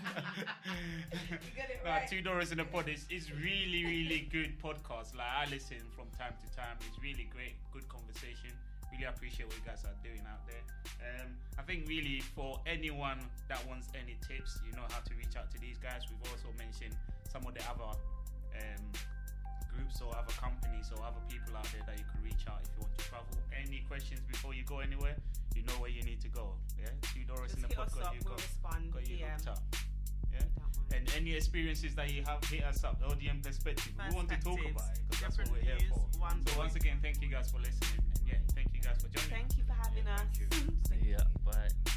You get it right. Two DORAs in the pod. It's really, really good podcast. Like I listen from time to time. It's really great, good conversation. Really appreciate what you guys are doing out there. I think really for anyone that wants any tips, you know how to reach out to these guys. We've also mentioned some of the other groups or other companies or other people out there that you could reach out if you want to travel. Any questions before you go anywhere, you know where you need to go. Yeah, Two DORAs in the podcast. We'll respond. Got you hooked up. Yeah, and any experiences that you have, hit us up. LDN Perspective. We want to talk about it because that's what we're here for. So once again, thank you guys for listening, and yeah, thank you guys for joining. Thank you for having us. Yeah, bye.